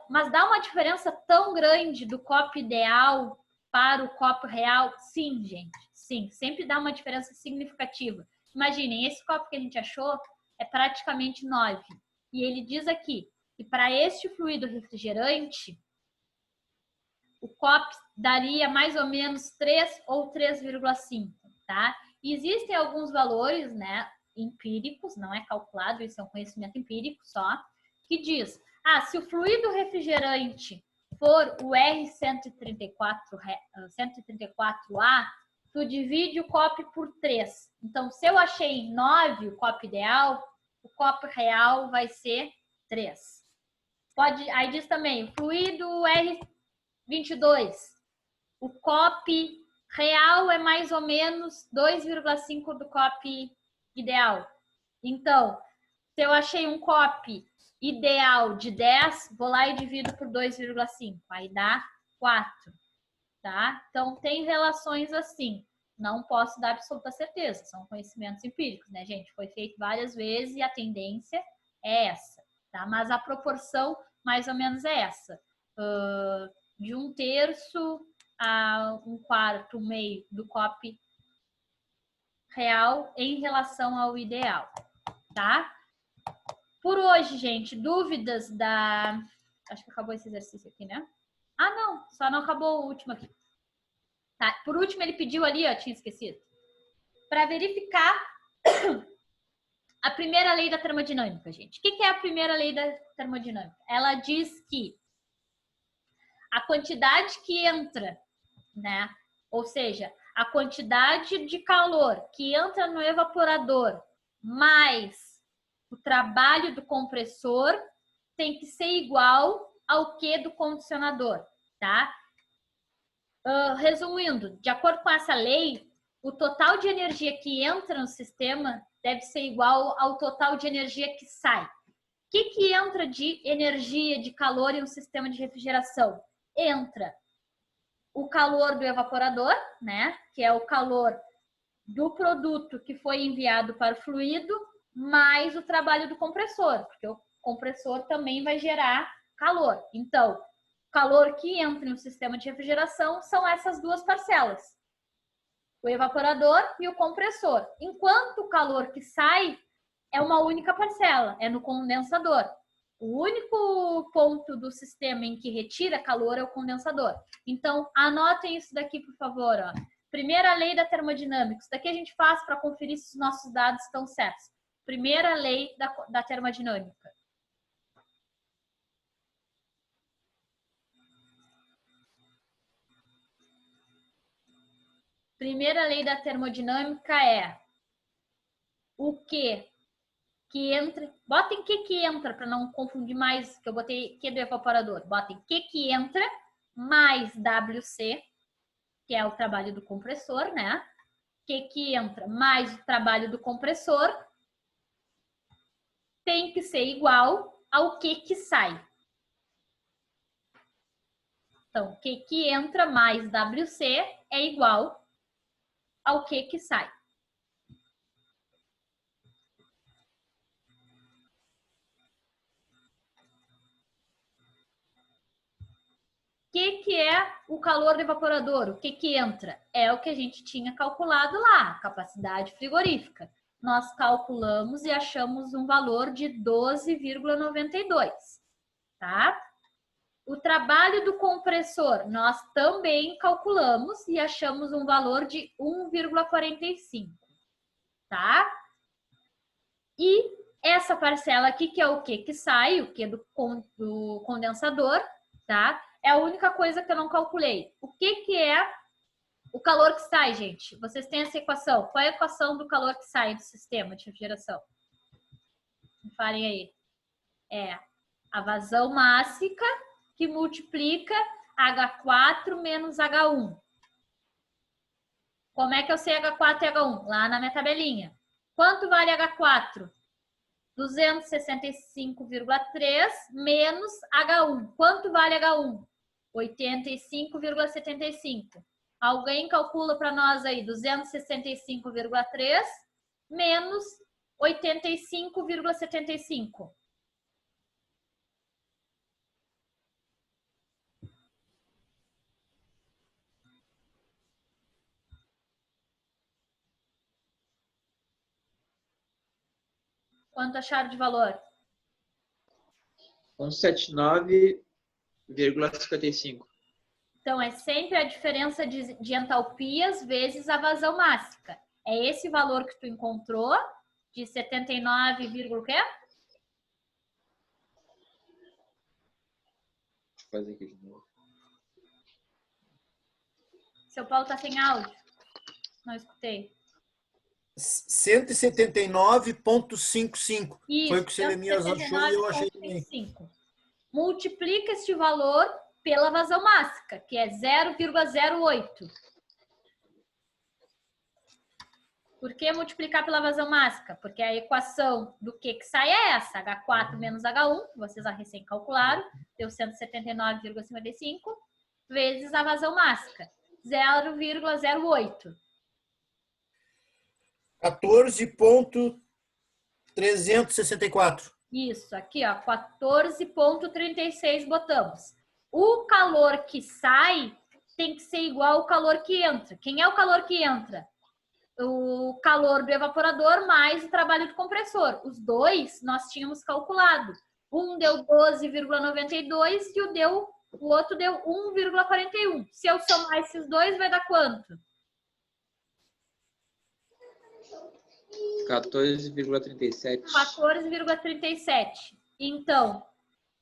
Mas dá uma diferença tão grande do COP ideal para o COP real? Sim, gente, sim, sempre dá uma diferença significativa. Imaginem, esse COP que a gente achou é praticamente 9, e ele diz aqui que para este fluido refrigerante, o COP daria mais ou menos 3 ou 3,5, tá? E existem alguns valores, né, empíricos, não é calculado, isso é um conhecimento empírico só, que diz, se o fluido refrigerante for o R134A, tu divide o COP por 3. Então, se eu achei 9 o COP ideal, o COP real vai ser 3. Aí diz também, fluido R22, o COP real é mais ou menos 2,5 do COP ideal. Então, se eu achei um COP ideal de 10, vou lá e divido por 2,5, aí dá 4, tá? Então, tem relações assim. Não posso dar absoluta certeza, são conhecimentos empíricos, né, gente? Foi feito várias vezes e a tendência é essa, tá? Mas a proporção, mais ou menos, é essa. De 1/3 a 1/4, meio do COP real em relação ao ideal, tá? Por hoje, gente, dúvidas da... Acho que acabou esse exercício aqui, né? Não, só não acabou o último aqui. Tá, por último, ele pediu ali, ó, tinha esquecido, para verificar a primeira lei da termodinâmica, gente. O que é a primeira lei da termodinâmica? Ela diz que a quantidade que entra, né? Ou seja, a quantidade de calor que entra no evaporador mais o trabalho do compressor tem que ser igual ao que do condicionador, tá? Resumindo, de acordo com essa lei, o total de energia que entra no sistema deve ser igual ao total de energia que sai. O que entra de energia, de calor em um sistema de refrigeração? Entra o calor do evaporador, né? Que é o calor do produto que foi enviado para o fluido, mais o trabalho do compressor, porque o compressor também vai gerar calor. Então, o calor que entra no sistema de refrigeração são essas duas parcelas, o evaporador e o compressor. Enquanto o calor que sai é uma única parcela, é no condensador. O único ponto do sistema em que retira calor é o condensador. Então, anotem isso daqui, por favor. Ó. Primeira lei da termodinâmica. Isso daqui a gente faz para conferir se os nossos dados estão certos. Primeira lei da termodinâmica. Primeira lei da termodinâmica é o que entra. Botem que entra para não confundir mais, que eu botei que do evaporador. Botem que entra mais WC, que é o trabalho do compressor, né? Que entra mais o trabalho do compressor tem que ser igual ao que sai. Então, que entra mais WC é igual ao que sai. O que é o calor do evaporador? O que entra? É o que a gente tinha calculado lá, a capacidade frigorífica. Nós calculamos e achamos um valor de 12,92, tá? O trabalho do compressor, nós também calculamos e achamos um valor de 1,45, tá? E essa parcela aqui, que é o que sai, o que do condensador, tá? É a única coisa que eu não calculei. O que é o calor que sai, gente? Vocês têm essa equação. Qual é a equação do calor que sai do sistema de refrigeração? Me falem aí. É a vazão mássica que multiplica H4 menos H1. Como é que eu sei H4 e H1? Lá na minha tabelinha. Quanto vale H4? 265,3 menos H1. Quanto vale H1? 85,75. Alguém calcula para nós aí 265,3 menos 85,75. Quanto acharam de valor? 179,55. Então, é sempre a diferença de entalpias vezes a vazão mássica. É esse valor que tu encontrou, de 79, o quê? Deixa eu fazer aqui de novo. Seu Paulo tá sem áudio. Não escutei. 179,55. Foi o que o Selemias achou e eu achei também. 179,55. Multiplica este valor pela vazão mássica, que é 0,08. Por que multiplicar pela vazão mássica? Porque a equação do que sai é essa, H4 menos H1, vocês já recém calcularam, deu 179,55, vezes a vazão mássica, 0,08. 14,364. Isso, aqui, ó, 14,36 botamos. O calor que sai tem que ser igual ao calor que entra. Quem é o calor que entra? O calor do evaporador mais o trabalho do compressor. Os dois nós tínhamos calculado. Um deu 12,92 e o outro deu 1,41. Se eu somar esses dois, vai dar quanto? 14,37. 14,37. Então,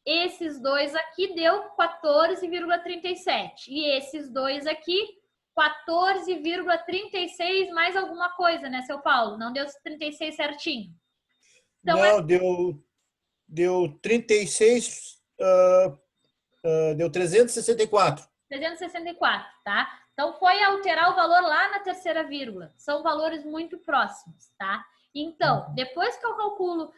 esses dois aqui deu 14,37. E esses dois aqui, 14,36 mais alguma coisa, né, seu Paulo? Não deu 36 certinho. Então, não, deu 36, deu 364. 364, tá? Então, foi alterar o valor lá na terceira vírgula. São valores muito próximos, tá? Então, depois que eu calculo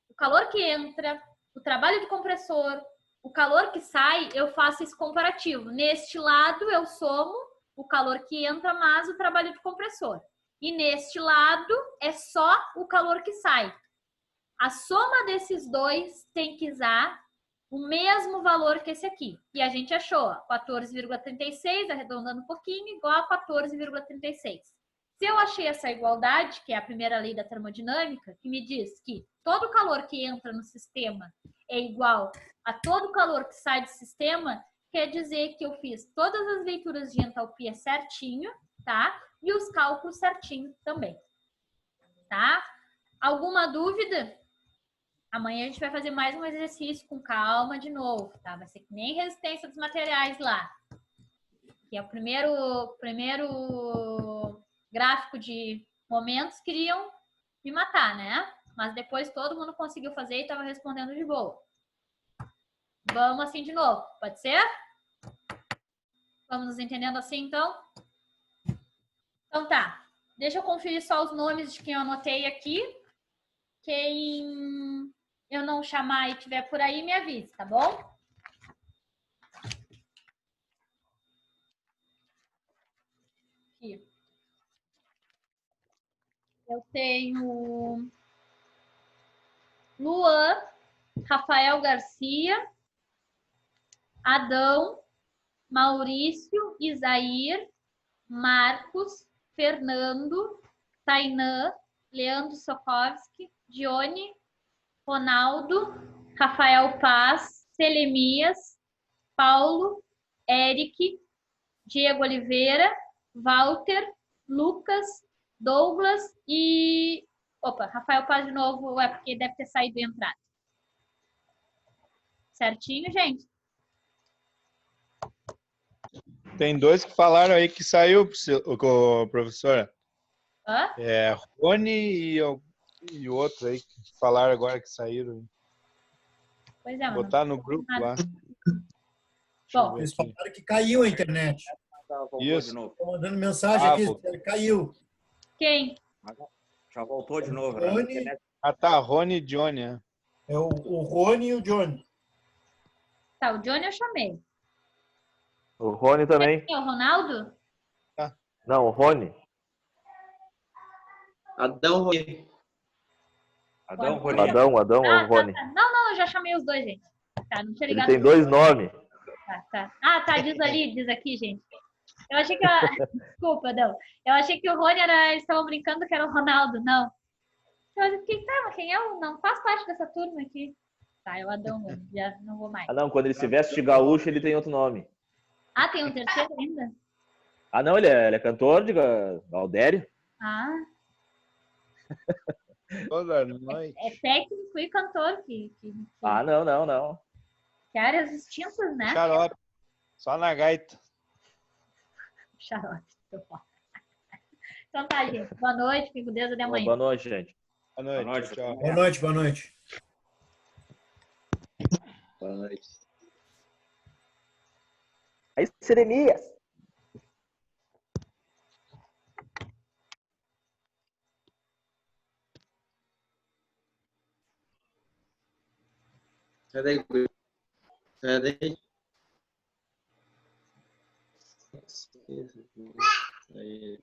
o calor que entra, o trabalho do compressor, o calor que sai, eu faço esse comparativo. Neste lado, eu somo o calor que entra mais o trabalho do compressor. E neste lado, é só o calor que sai. A soma desses dois tem que dar o mesmo valor que esse aqui. E a gente achou 14,36, arredondando um pouquinho, igual a 14,36. Se eu achei essa igualdade, que é a primeira lei da termodinâmica, que me diz que todo calor que entra no sistema é igual a todo calor que sai do sistema, quer dizer que eu fiz todas as leituras de entalpia certinho, tá? E os cálculos certinho também, tá? Alguma dúvida? Amanhã a gente vai fazer mais um exercício com calma de novo, tá? Vai ser que nem resistência dos materiais lá. Que é o primeiro gráfico de momentos, queriam me matar, né? Mas depois todo mundo conseguiu fazer e estava respondendo de boa. Vamos assim de novo, pode ser? Vamos nos entendendo assim, então? Então tá. Deixa eu conferir só os nomes de quem eu anotei aqui. Quem eu não chamar e tiver por aí, me avise, tá bom? Aqui. Eu tenho Luan, Rafael Garcia, Adão, Maurício, Isair, Marcos, Fernando, Tainã, Leandro Sokovski, Dione, Ronaldo, Rafael Paz, Selemias, Paulo, Eric, Diego Oliveira, Walter, Lucas, Douglas e... Opa, Rafael Paz de novo, é porque deve ter saído e entrado. Certinho, gente? Tem dois que falaram aí que saiu, professora. Hã? É, Rony e o outro aí que falaram agora que saíram. Pois é, mano. Botar no grupo lá. Bom, Eles falaram que caiu a internet. Isso. Estou mandando mensagem aqui, caiu. Quem? Já voltou de novo. Rony, Ah, tá. Rony e Johnny, né? é o Rony e o Johnny. Tá, o Johnny eu chamei. O Rony também. Quem é o Ronaldo? Não, o Rony. Adão Rony. Adão, Rony. Rony. Adão ou Tá, Rony? tá. Não, eu já chamei os dois, gente. Tá, não tinha Ele ligado. tem dois nomes. Tá. Ah, tá, diz ali, diz aqui, gente. Eu achei que... Desculpa, não. Eu achei que o Rony era... Eles estavam brincando que era o Ronaldo. Não. Eu fiquei, tá, mas quem é o... Não faz parte dessa turma aqui. Tá, é o Adão Rony. Já não vou mais. Ah, não, quando ele se veste de gaúcho, ele tem outro nome. Ah, tem um terceiro ainda? Ah, não, ele é cantor de Galdério. Ah, Toda noite. é técnico e cantor Ah, não. que áreas distintas, né? Xarope. Só na gaita. Xarope. Então tá, gente. Boa noite. Fico com Deus até amanhã. Boa noite, gente. Boa noite. Boa noite. Tchau. Boa noite, boa noite. Boa noite. Aí, Serenias. Cadê? Cadê? Aí.